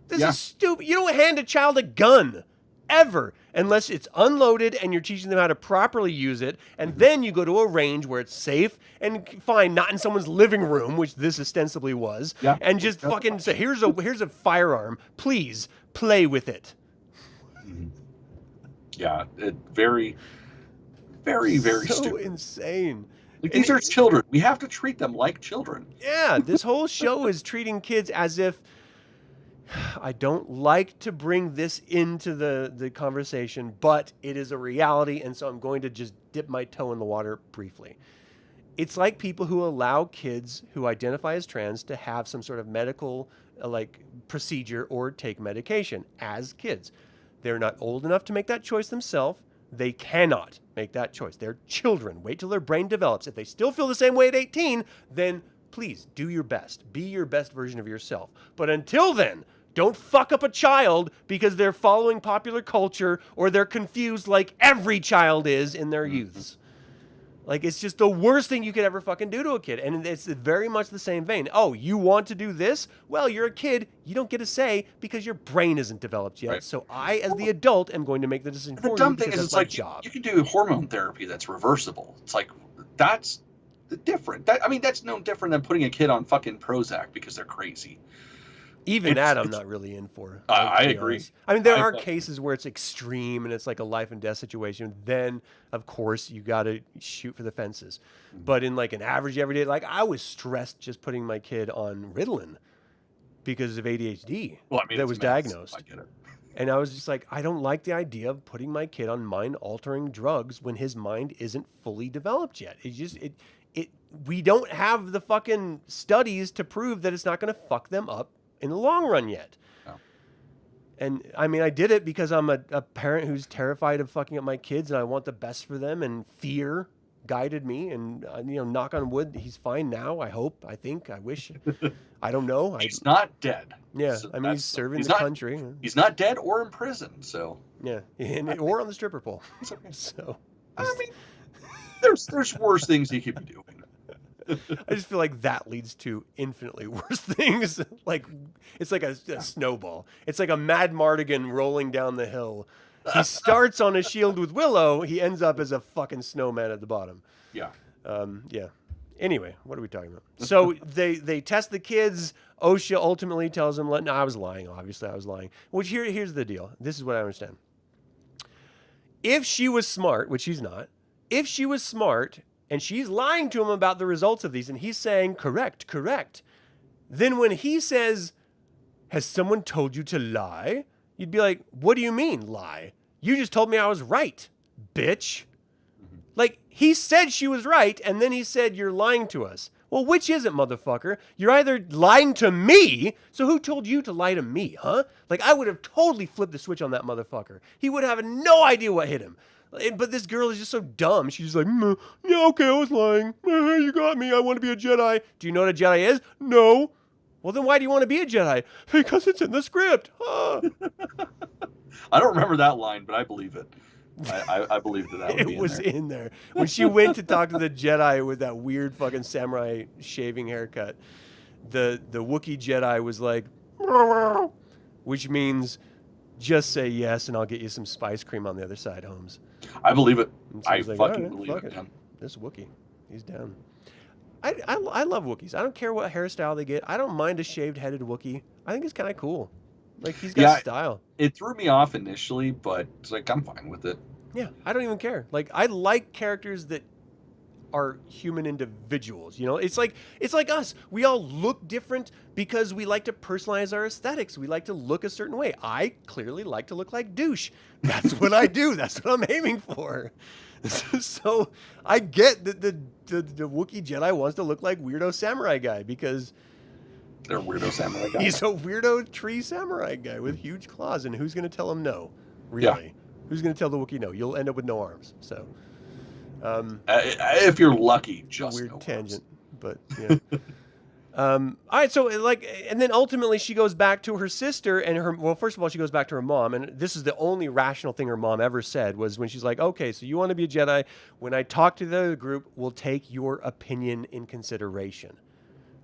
This is stupid. You don't hand a child a gun ever unless it's unloaded and you're teaching them how to properly use it, and then you go to a range where it's safe and fine, not in someone's living room, which this ostensibly was, and just fucking say, here's a firearm, please play with it. Yeah, very, very, very so stupid. Insane. Like, these are children. We have to treat them like children. Yeah, this whole show is treating kids as if, I don't like to bring this into the conversation, but it is a reality, and so I'm going to just dip my toe in the water briefly. It's like people who allow kids who identify as trans to have some sort of medical procedure or take medication as kids. They're not old enough to make that choice themselves. They cannot make that choice. They're children. Wait till their brain develops. If they still feel the same way at 18, then please do your best. Be your best version of yourself. But until then, don't fuck up a child because they're following popular culture or they're confused like every child is in their youths. Like, it's just the worst thing you could ever fucking do to a kid. And it's very much the same vein. Oh, you want to do this? Well, you're a kid. You don't get a say because your brain isn't developed yet. Right. So I, as the adult, am going to make the decision for you. The dumb thing is, it's like job. You can do hormone therapy that's reversible. It's like, that's different. That's no different than putting a kid on fucking Prozac because they're crazy. Even that I'm not really in for. I agree. Honest. I mean, there are cases where it's extreme and it's like a life and death situation. Then, of course, you got to shoot for the fences. But in like an average everyday, like I was stressed just putting my kid on Ritalin because of ADHD that was diagnosed. I get it. And I was just like, I don't like the idea of putting my kid on mind-altering drugs when his mind isn't fully developed yet. We don't have the fucking studies to prove that it's not going to fuck them up in the long run yet. No. And I mean, I did it because I'm a parent who's terrified of fucking up my kids and I want the best for them, and fear guided me, and knock on wood, he's fine now. I hope, I think, I wish. I don't know. He's not dead. Yeah. So I mean, he's serving the country. He's not dead or in prison. So yeah. Or on the stripper pole. So I mean, there's worse things he could be doing. I just feel like that leads to infinitely worse things. Like it's like a snowball. It's like a Mad Mardigan rolling down the hill. He starts on a shield with Willow. He ends up as a fucking snowman at the bottom. Yeah. Yeah. Anyway, what are we talking about? So they test the kids. OSHA ultimately tells them, no, I was lying. Obviously, I was lying. Which here's the deal. This is what I understand. If she was smart, which she's not, if she was smart and she's lying to him about the results of these and he's saying, correct, then when he says, has someone told you to lie? You'd be like, what do you mean lie? You just told me I was right, bitch. Like, he said she was right, and then he said, you're lying to us. Well, which is it, motherfucker? You're either lying to me, so who told you to lie to me, huh? Like, I would have totally flipped the switch on that motherfucker. He would have no idea what hit him. But this girl is just so dumb. She's just like, yeah, okay, I was lying. You got me. I want to be a Jedi. Do you know what a Jedi is? No. Well, then why do you want to be a Jedi? Because it's in the script. Huh? I don't remember that line, but I believe it. I believe that would be it was in there. When she went to talk to the Jedi with that weird fucking samurai shaving haircut, the Wookiee Jedi was like, which means just say yes and I'll get you some spice cream on the other side, Holmes. I believe it. I like, fucking believe it, man. This Wookiee, he's down. I love Wookiees. I don't care what hairstyle they get. I don't mind a shaved-headed Wookiee. I think it's kind of cool. Like, he's got style. It threw me off initially, but it's like, I'm fine with it. Yeah, I don't even care. Like, I like characters that are human individuals, you know? It's like us. We all look different because we like to personalize our aesthetics. We like to look a certain way. I clearly like to look like douche. That's what I do. That's what I'm aiming for. So I get that the Wookiee Jedi wants to look like weirdo samurai guy because they're weirdo samurai guy. He's a weirdo tree samurai guy with huge claws, and who's going to tell him no? Really? Yeah. Who's going to tell the Wookiee no? You'll end up with no arms. So, if you're lucky, just weird no tangent, arms. But yeah. All right, so and then ultimately she goes back to her sister and well, first of all, she goes back to her mom, and this is the only rational thing her mom ever said was when she's like, okay, so you want to be a Jedi. When I talk to the other group, we'll take your opinion in consideration.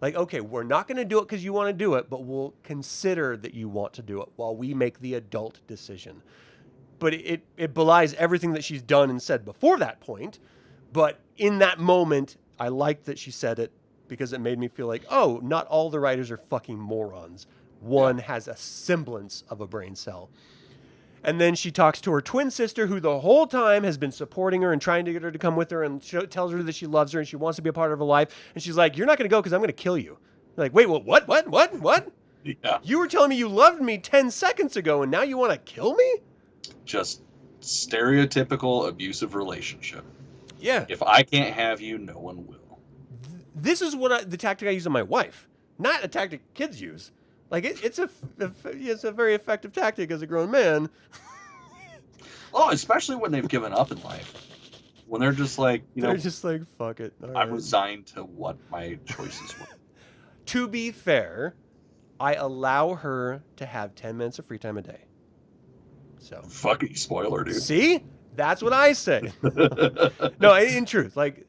Like, okay, we're not going to do it because you want to do it, but we'll consider that you want to do it while we make the adult decision. But it belies everything that she's done and said before that point. But in that moment, I liked that she said it because it made me feel like, oh, not all the writers are fucking morons. One has a semblance of a brain cell. And then she talks to her twin sister, who the whole time has been supporting her and trying to get her to come with her and tells her that she loves her and she wants to be a part of her life. And she's like, you're not going to go because I'm going to kill you. You're like, wait, what? Yeah. You were telling me you loved me 10 seconds ago and now you want to kill me? Just stereotypical abusive relationship. Yeah. If I can't have you, no one will. This is the tactic I use on my wife, not a tactic kids use. Like it's a very effective tactic as a grown man. Oh, especially when they've given up in life. When they're just like, they're just like, fuck it. All I'm right. resigned to what my choices were. To be fair, I allow her to have 10 minutes of free time a day. So fucking spoiler, dude. See? That's what I say. No, in truth, like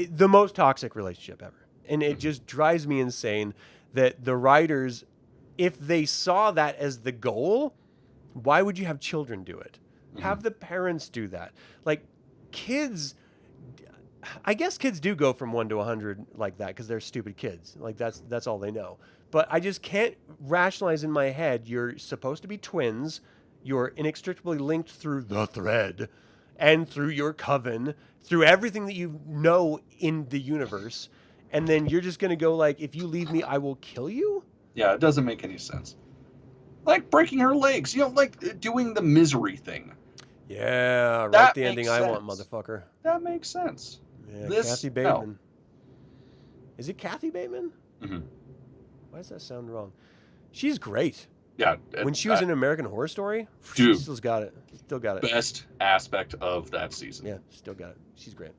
the most toxic relationship ever. And it just drives me insane that the writers, if they saw that as the goal, why would you have children do it? Mm-hmm. Have the parents do that. Like kids, I guess kids do go from 1 to 100 like that because they're stupid kids. Like that's all they know. But I just can't rationalize in my head, you're supposed to be twins. You're inextricably linked through the thread and through your coven, through everything that you know in the universe. And then you're just going to go like, if you leave me, I will kill you? Yeah, it doesn't make any sense. Like breaking her legs, like doing the misery thing. Yeah, right. The ending I want, motherfucker. That makes sense. Yeah, Kathy Bateman. No. Is it Kathy Bateman? Mm-hmm. Why does that sound wrong? She's great. Yeah. When she was in American Horror Story, dude, she still got it. Still got it. Best aspect of that season. Yeah, still got it. She's great.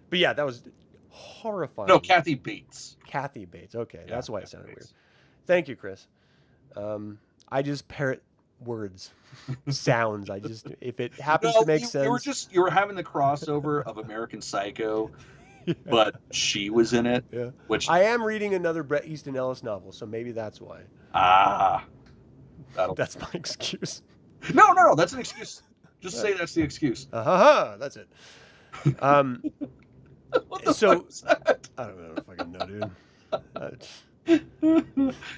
But yeah, that was horrifying. No, Kathy Bates. Kathy Bates. Okay, yeah, that's why it sounded Bates. weird. Thank you, Chris. I just parrot words, sounds. If it happens to make sense. You were having the crossover of American Psycho but she was in it. Yeah. Which I am reading another Bret Easton Ellis novel, so maybe that's why. that'll. That's my excuse. No, that's an excuse. Just say that's the excuse. That's it. What the So fuck is that? I don't fucking know, dude.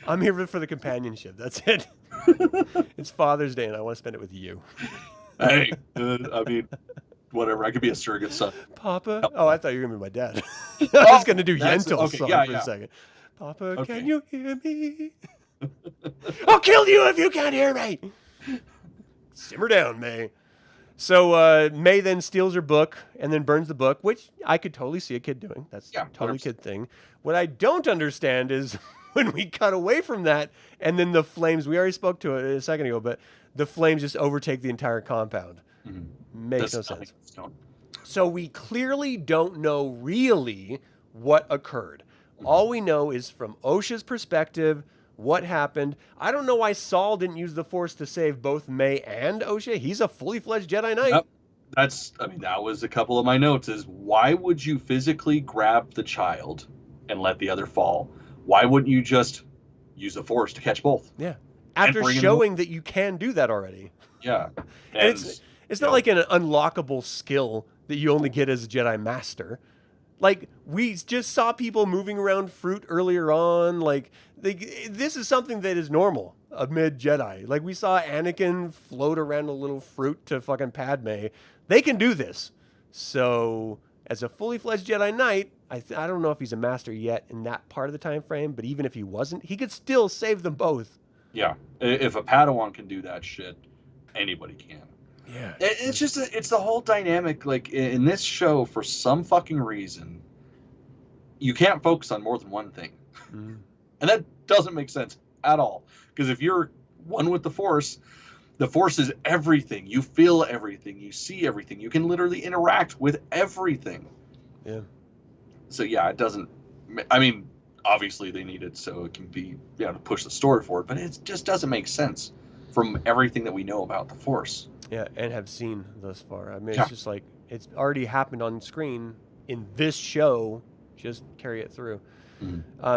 I'm here for the companionship. That's it. It's Father's Day, and I want to spend it with you. Hey, I mean, whatever. I could be a surrogate son. Papa? Oh, I thought you were gonna be my dad. I was gonna do Yentl's song for a second. Papa, Okay. can you hear me? I'll kill you if you can't hear me. Simmer down, May. So May then steals her book and then burns the book, which I could totally see a kid doing. That's a totally 100%. kid thing. What I don't understand is when we cut away from that and then the flames, we already spoke to it a second ago, but the flames just overtake the entire compound. Makes no sense. So we clearly don't know really what occurred. All we know is from Osha's perspective, what happened. I don't know why Saul didn't use the Force to save both May and Osha. He's a fully fledged Jedi Knight. Yep. That was a couple of my notes is why would you physically grab the child and let the other fall? Why wouldn't you just use the Force to catch both? Yeah. After showing that you can do that already. Yeah. And it's not like an unlockable skill that you only get as a Jedi Master. Like, we just saw people moving around fruit earlier on. Like, this is something that is normal amid Jedi. Like, we saw Anakin float around a little fruit to fucking Padme. They can do this. So, as a fully fledged Jedi Knight, I don't know if he's a master yet in that part of the time frame, but even if he wasn't, he could still save them both. Yeah. If a Padawan can do that shit, anybody can. Yeah. It's just, it's the whole dynamic. Like, in this show, for some fucking reason, you can't focus on more than one thing. Mm. And that doesn't make sense at all. Because if you're one with the Force is everything. You feel everything. You see everything. You can literally interact with everything. Yeah. So, yeah, it doesn't... I mean, obviously they need it so it can be, to push the story forward. But it just doesn't make sense from everything that we know about the Force. Yeah, and have seen thus far. I mean, it's just like, it's already happened on screen in this show. Just carry it through.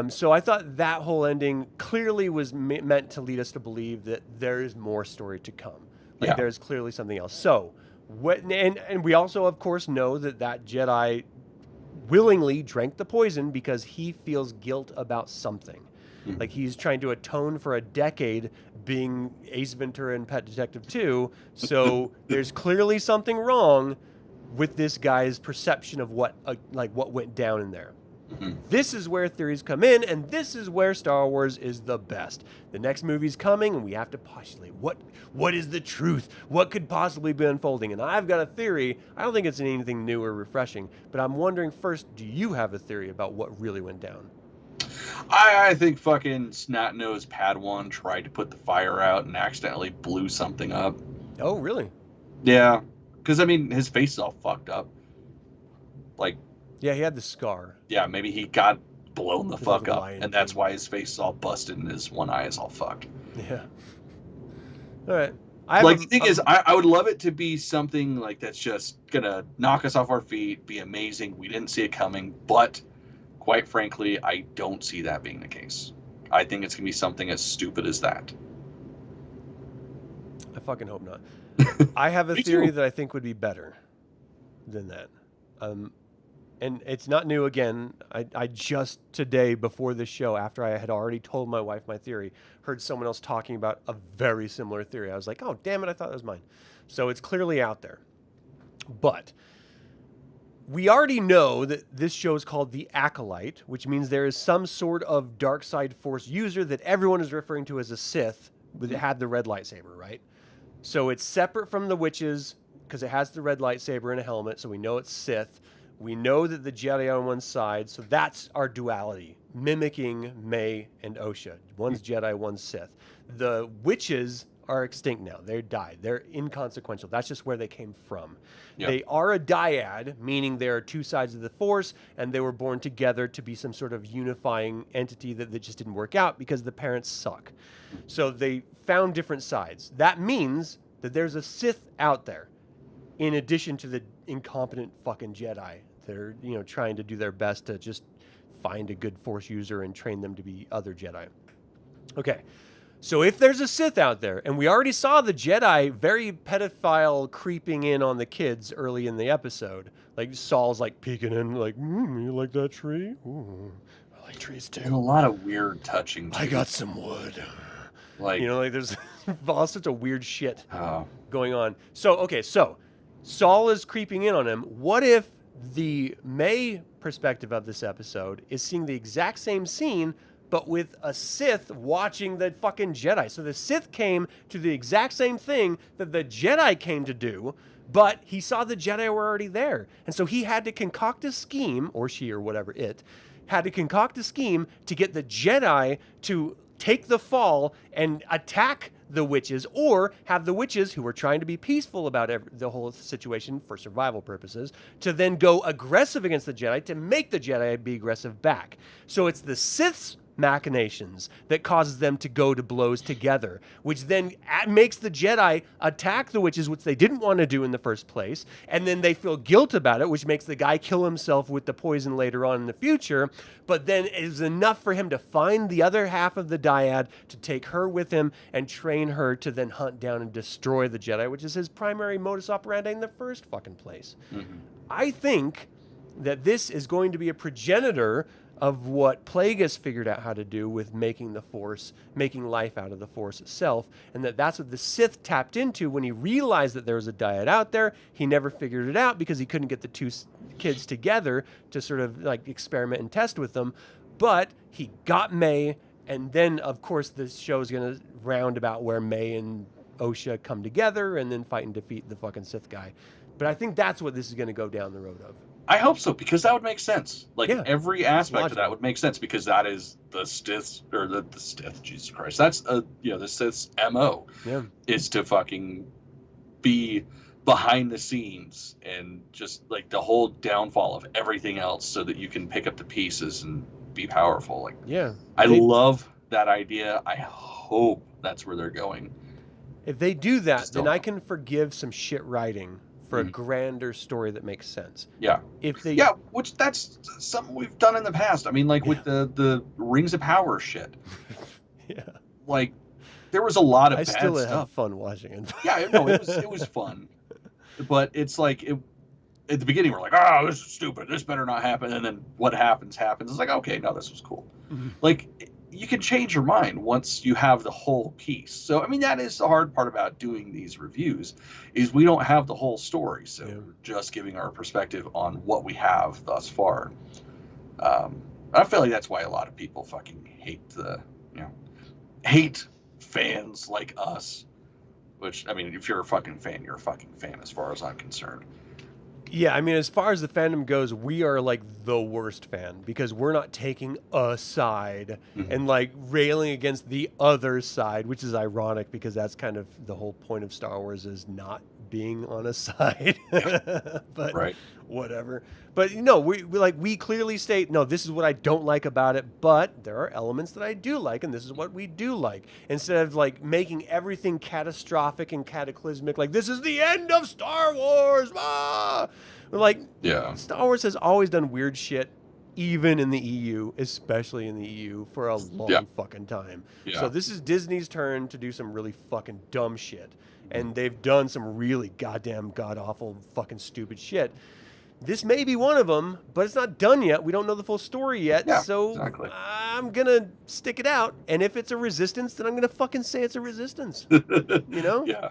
So I thought that whole ending clearly was meant to lead us to believe that there is more story to come. Like there's clearly something else. So and we also, of course, know that Jedi willingly drank the poison because he feels guilt about something. Like he's trying to atone for a decade being Ace Ventura and Pet Detective 2. So there's clearly something wrong with this guy's perception of what went down in there. This is where theories come in, and this is where Star Wars is the best. The next movie's coming, and we have to postulate what is the truth? What could possibly be unfolding? And I've got a theory. I don't think it's anything new or refreshing, but I'm wondering first, do you have a theory about what really went down? I think fucking snot-nosed Padawan tried to put the fire out and accidentally blew something up. Oh, really? Yeah. Because, I mean, his face is all fucked up. Like... Yeah, he had the scar. Yeah, maybe he got blown the fuck up, and that's why his face is all busted and his one eye is all fucked. Yeah. All right. The thing is, I would love it to be something like that's just gonna knock us off our feet, be amazing. We didn't see it coming, but quite frankly, I don't see that being the case. I think it's gonna be something as stupid as that. I fucking hope not. I have a theory that I think would be better than that. And it's not new again. I just today, before this show, after I had already told my wife my theory, heard someone else talking about a very similar theory. I was like, oh, damn it, I thought that was mine. So it's clearly out there. But we already know that this show is called The Acolyte, which means there is some sort of dark side Force user that everyone is referring to as a Sith that had the red lightsaber, right? So it's separate from the witches because it has the red lightsaber and a helmet, so we know it's Sith. We know that the Jedi are on one side, so that's our duality, mimicking May and Osha. One's Jedi, one's Sith. The witches are extinct now. They died. They're inconsequential. That's just where they came from. Yep. They are a dyad, meaning there are two sides of the Force, and they were born together to be some sort of unifying entity that just didn't work out because the parents suck. So they found different sides. That means that there's a Sith out there, in addition to the incompetent fucking Jedi they're trying to do their best to just find a good Force user and train them to be other Jedi. Okay. So if there's a Sith out there, and we already saw the Jedi very pedophile creeping in on the kids early in the episode, like Saul's like peeking in, like, you like that tree? Ooh, I like trees too. There's a lot of weird touching. I got some wood. Like, like there's all sorts of weird shit going on. So Saul is creeping in on him. What if the May perspective of this episode is seeing the exact same scene, but with a Sith watching the fucking Jedi? So the Sith came to the exact same thing that the Jedi came to do, but he saw the Jedi were already there. And so he had to concoct a scheme, or she or whatever had to concoct a scheme to get the Jedi to take the fall and attack the witches, or have the witches, who were trying to be peaceful about the whole situation for survival purposes, to then go aggressive against the Jedi to make the Jedi be aggressive back. So it's the Sith's machinations that causes them to go to blows together, which then makes the Jedi attack the witches, which they didn't want to do in the first place, and then they feel guilt about it, which makes the guy kill himself with the poison later on in the future. But then it is enough for him to find the other half of the dyad, to take her with him and train her to then hunt down and destroy the Jedi, which is his primary modus operandi in the first fucking place. Mm-hmm. I think that this is going to be a progenitor of what Plagueis figured out how to do with making the Force, making life out of the Force itself, and that's what the Sith tapped into when he realized that there was a dyad out there. He never figured it out because he couldn't get the two kids together to sort of like experiment and test with them, but he got May, and then of course this show is going to round about where May and Osha come together and then fight and defeat the fucking Sith guy. But I think that's what this is going to go down the road of. I hope so, because that would make sense. Like, every aspect of that would make sense, because that is the Sith, or the Sith, Jesus Christ. That's, the Sith's MO, is to fucking be behind the scenes and just, like, the whole downfall of everything else so that you can pick up the pieces and be powerful. Like, I love that idea. I hope that's where they're going. If they do that, then I can forgive some shit writing for a grander story that makes sense. Yeah. Which that's something we've done in the past. I mean, like with the Rings of Power shit. Like, there was a lot of bad stuff. I still have fun watching it. It was fun. But it's like, at the beginning we're like, oh, this is stupid, this better not happen. And then what happens. It's like, okay, no, this was cool. Mm-hmm. Like, you can change your mind once you have the whole piece. So, I mean, that is the hard part about doing these reviews, is we don't have the whole story. So we're just giving our perspective on what we have thus far. I feel like that's why a lot of people fucking hate fans like us, which, I mean, if you're a fucking fan, you're a fucking fan as far as I'm concerned. Yeah, I mean, as far as the fandom goes, we are like the worst fan, because we're not taking a side and like railing against the other side, which is ironic because that's kind of the whole point of Star Wars, is not being on a side. But whatever. But we clearly state, no, this is what I don't like about it, but there are elements that I do like, and this is what we do like. Instead of like making everything catastrophic and cataclysmic, like this is the end of Star Wars. We're like, Star Wars has always done weird shit, even in the EU, especially in the EU, for a long fucking time. Yeah. So this is Disney's turn to do some really fucking dumb shit. And they've done some really goddamn god-awful fucking stupid shit. This may be one of them, but it's not done yet. We don't know the full story yet. Yeah, so exactly. I'm going to stick it out. And if it's a resistance, then I'm going to fucking say it's a resistance. Yeah.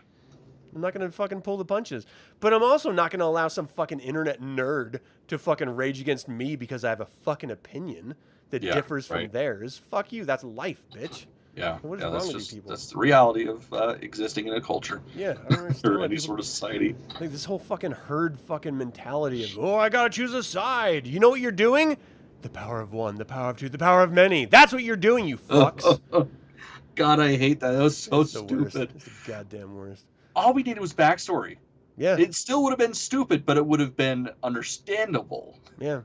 I'm not going to fucking pull the punches. But I'm also not going to allow some fucking internet nerd to fucking rage against me because I have a fucking opinion that differs from theirs. Fuck you. That's life, bitch. Yeah. What is wrong with you people? That's the reality of existing in a culture. Yeah. I don't understand. Or any sort of society. Like this whole fucking herd fucking mentality of, I got to choose a side. You know what you're doing? The power of one, the power of two, the power of many. That's what you're doing, you fucks. God, I hate that. That was so stupid. It's the goddamn worst. All we needed was backstory. Yeah. It still would have been stupid, but it would have been understandable. Yeah.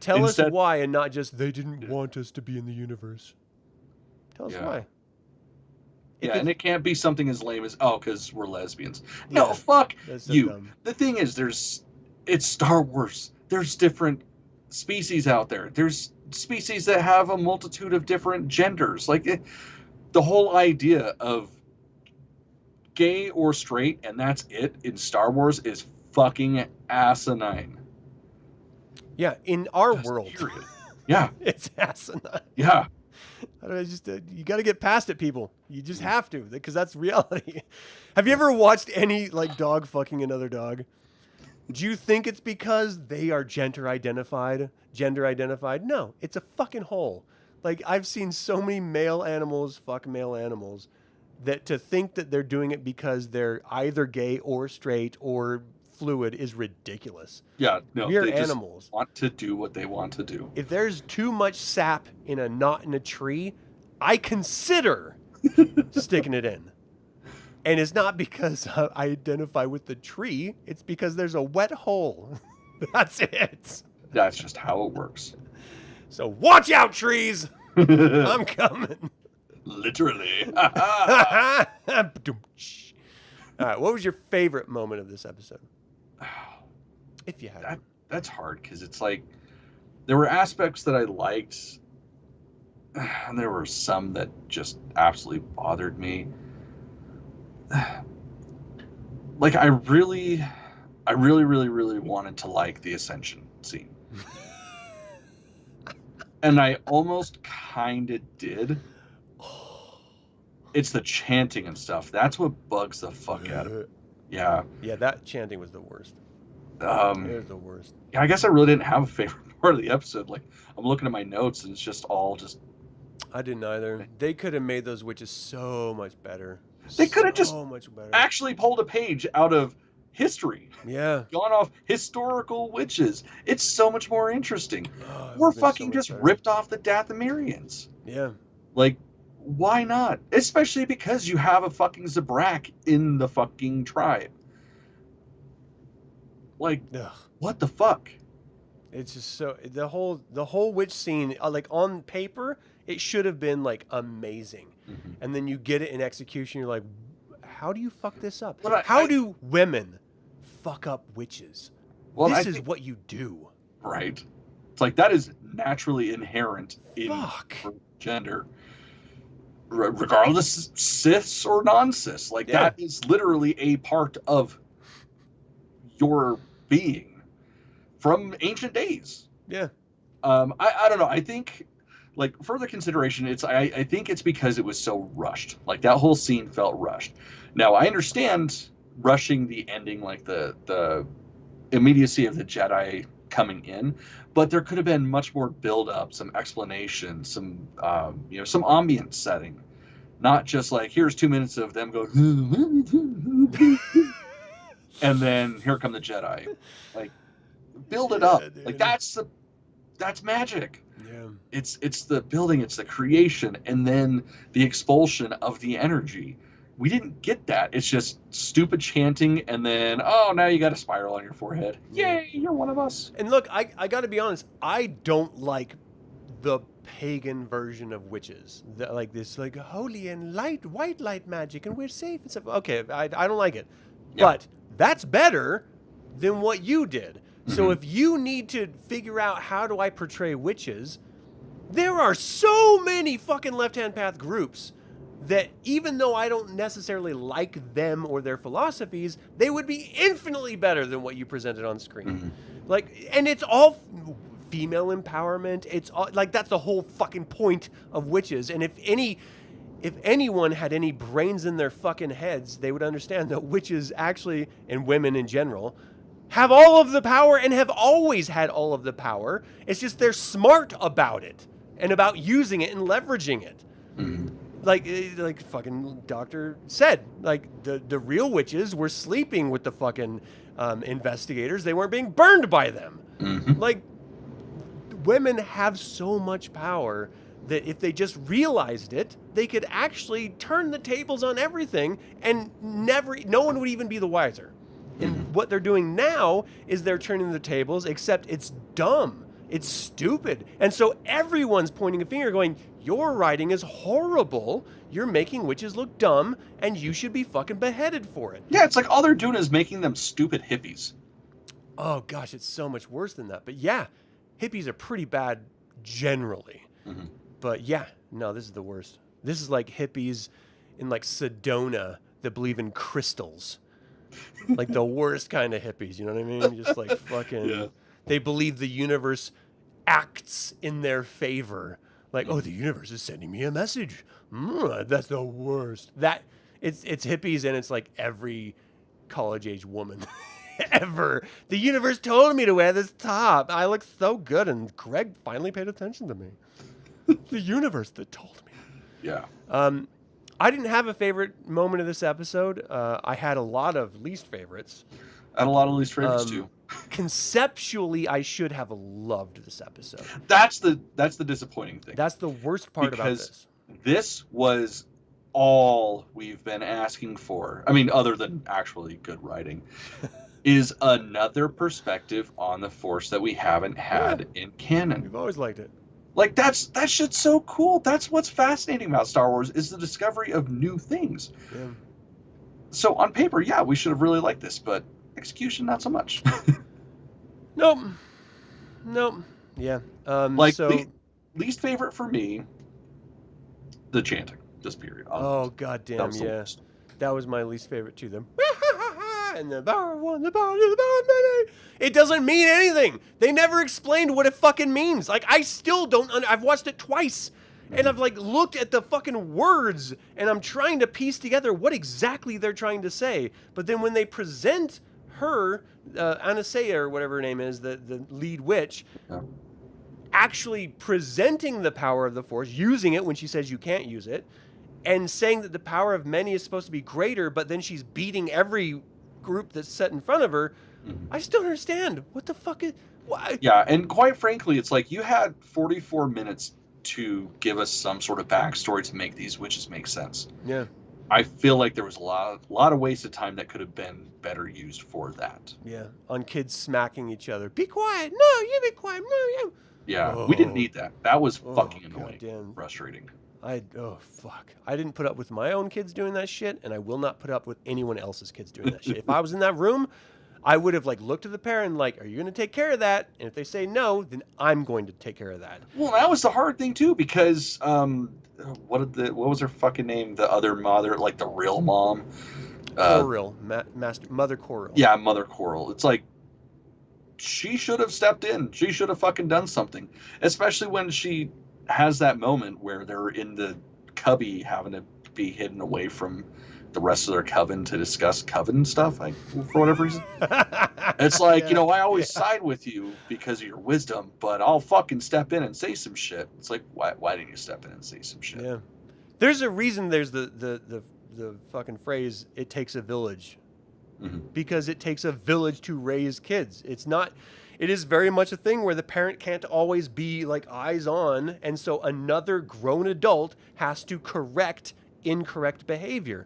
Tell us why, and not just, they didn't want us to be in the universe. Tell us why. And it can't be something as lame as, because we're lesbians. No, fuck you. Dumb. The thing is, it's Star Wars. there's different species out there. There's species that have a multitude of different genders. Like the whole idea of gay or straight and that's it in Star Wars is fucking asinine. Yeah, in our world. Period. Yeah. It's asinine. Yeah. I don't know, just you got to get past it, people. You just have to, because that's reality. Have you ever watched any like dog fucking another dog? Do you think it's because they are gender identified? No, it's a fucking hole. Like, I've seen so many male animals fuck male animals that to think that they're doing it because they're either gay or straight or fluid is ridiculous. Yeah, no, we're they animals. Just want to do what they want to do. If there's too much sap in a knot in a tree, I consider sticking it in. And it's not because I identify with the tree. It's because there's a wet hole. That's it. That's just how it works. So watch out, trees. I'm coming. Literally. All right, what was your favorite moment of this episode? If you had that's hard, because it's like there were aspects that I liked, and there were some that just absolutely bothered me. Like I really wanted to like the Ascension scene. And I almost kind of did. It's the chanting and stuff. That's what bugs the fuck out of it. Yeah. Yeah, that chanting was the worst. It was the worst. Yeah, I guess I really didn't have a favorite part of the episode. Like, I'm looking at my notes and it's just all just... I didn't either. They could have made those witches so much better. They could have just much better. actually pulled a page out of history. Yeah. Gone off historical witches. It's so much more interesting. Oh, Or fucking just ripped off the Dathomirians. Yeah. Like, why not? Especially because you have a fucking Zabrak in the fucking tribe. Like, ugh. What the fuck? It's just so the whole witch scene, like on paper, it should have been like amazing, and then you get it in execution. You're like, how do you fuck this up? How do women fuck up witches? Well, this is what you do, right? It's like that is naturally inherent in gender, regardless cis or non-cis. Like that is literally a part of your being from ancient days. Yeah. I don't know. I think, like, further consideration, I think it's because it was so rushed. Like, that whole scene felt rushed. Now, I understand rushing the ending, like the immediacy of the Jedi coming in, but there could have been much more build-up, some explanation, some some ambient setting. Not just like, here's 2 minutes of them go, and then here come the Jedi. Like, build it up. Dude. Like that's magic. Yeah. It's the building, it's the creation, and then the expulsion of the energy. We didn't get that. It's just stupid chanting, and then now you got a spiral on your forehead. Yay, you're one of us. And look, I got to be honest. I don't like the pagan version of witches. Like this, like holy and white light magic, and we're safe and stuff. Okay, I don't like it, but that's better than what you did. So if you need to figure out how do I portray witches, there are so many fucking left-hand path groups that even though I don't necessarily like them or their philosophies, they would be infinitely better than what you presented on screen. Like, and it's all female empowerment. It's all, like, that's the whole fucking point of witches. And if anyone had any brains in their fucking heads, they would understand that witches actually, and women in general, have all of the power and have always had all of the power. It's just they're smart about it and about using it and leveraging it. Like fucking Doctor said, like the real witches were sleeping with the fucking investigators. They weren't being burned by them. Like, women have so much power that if they just realized it, they could actually turn the tables on everything, and no one would even be the wiser. And what they're doing now is they're turning the tables, except it's dumb. It's stupid. And so everyone's pointing a finger going, your writing is horrible. You're making witches look dumb, and you should be fucking beheaded for it. Yeah, it's like all they're doing is making them stupid hippies. Oh gosh, it's so much worse than that. But yeah, hippies are pretty bad generally. Mm-hmm. But yeah, no, this is the worst. This is like hippies in like Sedona that believe in crystals. Like the worst kind of hippies, you know what I mean? Just like fucking, Yeah. they believe the universe acts in their favor. Like, oh, the universe is sending me a message. That's the worst. That it's hippies, and it's like every college age woman ever. The universe told me to wear this top. I look so good, and Greg finally paid attention to me. The universe that told me. Yeah. I didn't have a favorite moment of this episode. I had a lot of least favorites. I had a lot of least favorites too. Conceptually, I should have loved this episode. That's the disappointing thing. That's the worst part about this. This was all we've been asking for. I mean, other than actually good writing, is another perspective on the Force that we haven't had in canon. We've always liked it. Like that shit's so cool. That's what's fascinating about Star Wars is the discovery of new things. Yeah. So on paper, yeah, we should have really liked this, but execution, not so much. Nope. Yeah. Least favorite for me, the chanting. Just period. Oh goddamn, yeah. That was my least favorite too. Them. And the power of one, the power of many. It doesn't mean anything. They never explained what it fucking means. Like, I still don't. I've watched it twice, and I've like looked at the fucking words, and I'm trying to piece together what exactly they're trying to say. But then when they present her, Anastasia or whatever her name is, the lead witch, actually presenting the power of the Force, using it when she says you can't use it, and saying that the power of many is supposed to be greater, but then she's beating every group that's set in front of her. I just don't understand. What the fuck is... Why? Yeah, and quite frankly, it's like you had 44 minutes to give us some sort of backstory to make these witches make sense. Yeah. I feel like there was a lot of wasted time that could have been better used for that. Yeah, on kids smacking each other. Be quiet. No, you be quiet. No, you... Yeah, we didn't need that. That was fucking annoying. Goddamn. Frustrating. Fuck. I didn't put up with my own kids doing that shit, and I will not put up with anyone else's kids doing that shit. If I was in that room, I would have like looked at the parent like, are you going to take care of that? And if they say no, then I'm going to take care of that. Well, that was the hard thing too, because what was her fucking name? The other mother, like the real mom. Coral, Mother Coral. Yeah, Mother Coral. It's like she should have stepped in. She should have fucking done something, especially when she has that moment where they're in the cubby having to be hidden away from the rest of their coven to discuss coven stuff, like, for whatever reason. It's like, I always side with you because of your wisdom, but I'll fucking step in and say some shit. It's like, why didn't you step in and say some shit? Yeah. There's a reason there's the fucking phrase, it takes a village. Mm-hmm. Because it takes a village to raise kids. It is very much a thing where the parent can't always be like eyes on, and so another grown adult has to correct incorrect behavior.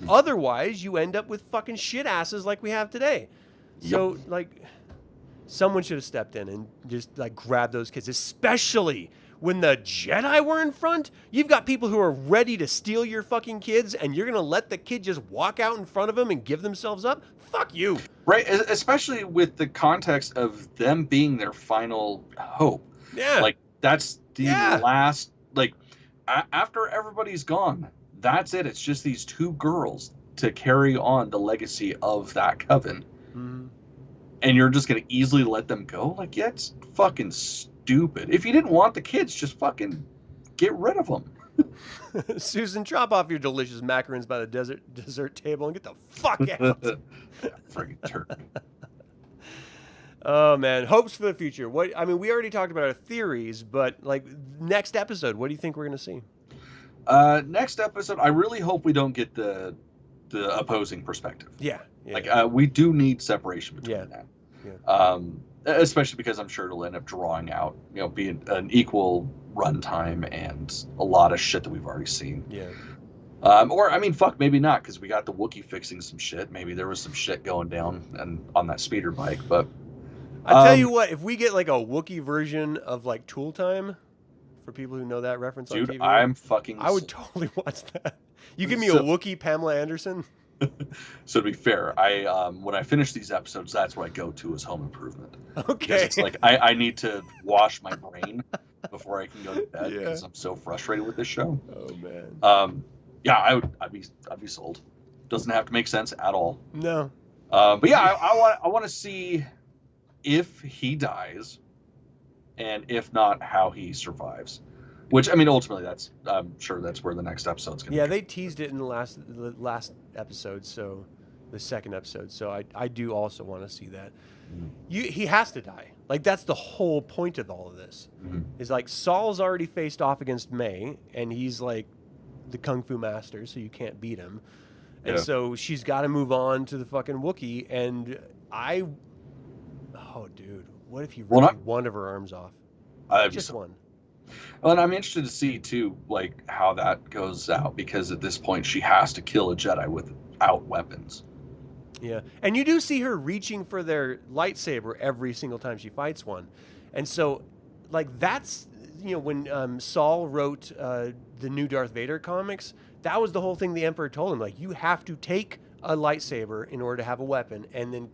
Otherwise, you end up with fucking shit asses like we have today. So, like, someone should have stepped in and just, like, grabbed those kids, especially when the Jedi were in front. You've got people who are ready to steal your fucking kids, and you're going to let the kid just walk out in front of them and give themselves up? Fuck you. Right, especially with the context of them being their final hope. Yeah. Like, that's the last, like, after everybody's gone, that's it. It's just these two girls to carry on the legacy of that coven. Mm-hmm. And you're just going to easily let them go? Like, yeah, it's fucking stupid. If you didn't want the kids, just fucking get rid of them. Susan, drop off your delicious macarons by the dessert table and get the fuck out. Friggin' turkey. Oh man, hopes for the future. We already talked about our theories, but like next episode, what do you think we're gonna see? Next episode, I really hope we don't get the opposing perspective. Yeah. We do need separation between that. Yeah. Especially because I'm sure it'll end up drawing out, being an equal runtime and a lot of shit that we've already seen. Yeah. Fuck, maybe not, because we got the Wookiee fixing some shit. Maybe there was some shit going down and on that speeder bike, but I tell you what, if we get like a Wookiee version of like Tool Time, for people who know that reference on TV, I would totally watch that. You give me a Wookiee Pamela Anderson. So to be fair, I when I finish these episodes, that's what I go to as home improvement. Because Okay. it's like I need to wash my brain before I can go to bed Yeah. because I'm so frustrated with this show. Oh man. Yeah, I'd be sold. Doesn't have to make sense at all. No. But yeah, I want to see if he dies, and if not, how he survives. Which, I mean, ultimately, I'm sure that's where the next episode's going to Yeah, be. they teased it in the last episode, so the second episode. So I do also want to see that. He has to die. Like, that's the whole point of all of this. Is like Saul's already faced off against May, and he's like the Kung Fu master, so you can't beat him. And so she's got to move on to the fucking Wookiee. And oh, dude, what if you ripped one of her arms off? Just one. Well, and I'm interested to see too, like how that goes out, because at this point she has to kill a Jedi without weapons. Yeah, and you do see her reaching for their lightsaber every single time she fights one, and so, like that's when Saul wrote the new Darth Vader comics, that was the whole thing the Emperor told him, like you have to take a lightsaber in order to have a weapon, and then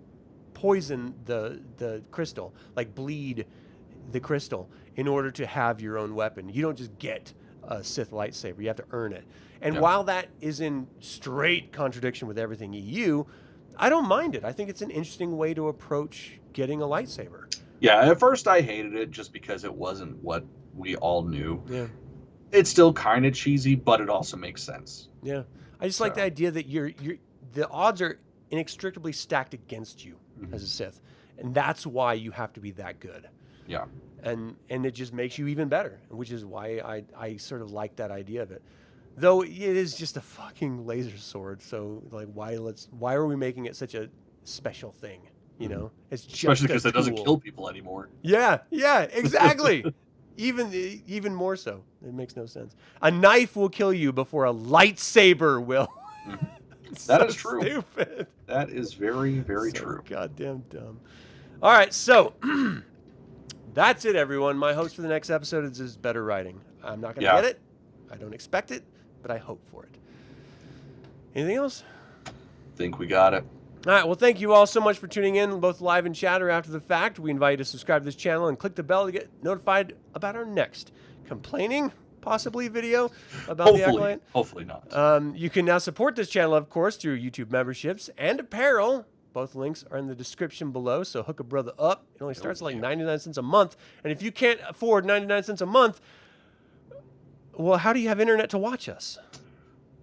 poison the crystal, like bleed the crystal in order to have your own weapon. You don't just get a Sith lightsaber, you have to earn it. And while that is in straight contradiction with everything EU, I don't mind it. I think it's an interesting way to approach getting a lightsaber. Yeah, at first I hated it just because it wasn't what we all knew. Yeah. It's still kind of cheesy, but it also makes sense. Yeah. I just like the idea that the odds are inextricably stacked against you as a Sith. And that's why you have to be that good. Yeah. And it just makes you even better, which is why I sort of like that idea of it. Though it is just a fucking laser sword, so like why are we making it such a special thing? You know, it's just especially because it doesn't kill people anymore. Yeah, exactly. even more so. It makes no sense. A knife will kill you before a lightsaber will. That is true. Stupid. That is very, very true. Goddamn dumb. All right, so that's it, everyone. My host for the next episode is better writing. I'm not going to get it. I don't expect it, but I hope for it. Anything else? Think we got it. All right, well, thank you all so much for tuning in, both live and chat or after the fact. We invite you to subscribe to this channel and click the bell to get notified about our next complaining, possibly, video about the Acolyte. Hopefully not. You can now support this channel, of course, through YouTube memberships and apparel. Both links are in the description below, so hook a brother up. It only starts at like 99 cents a month. And if you can't afford 99 cents a month, well, how do you have internet to watch us?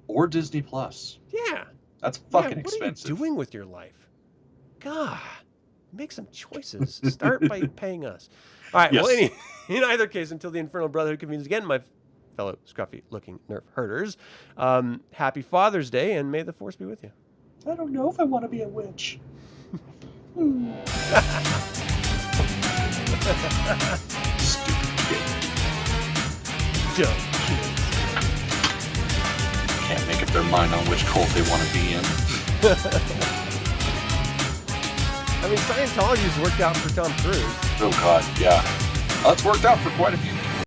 Or Disney Plus. Yeah. That's fucking expensive. What are you doing with your life? God, make some choices. Start by paying us. All right, well, in either case, until the Infernal Brotherhood convenes again, my fellow scruffy-looking Nerf Herders, happy Father's Day, and may the Force be with you. I don't know if I want to be a witch. Stupid kid. Dumb kids. Can't make up their mind on which cult they want to be in. I mean, Scientology's worked out for Tom Cruise. Oh, God, yeah. Well, it's worked out for quite a few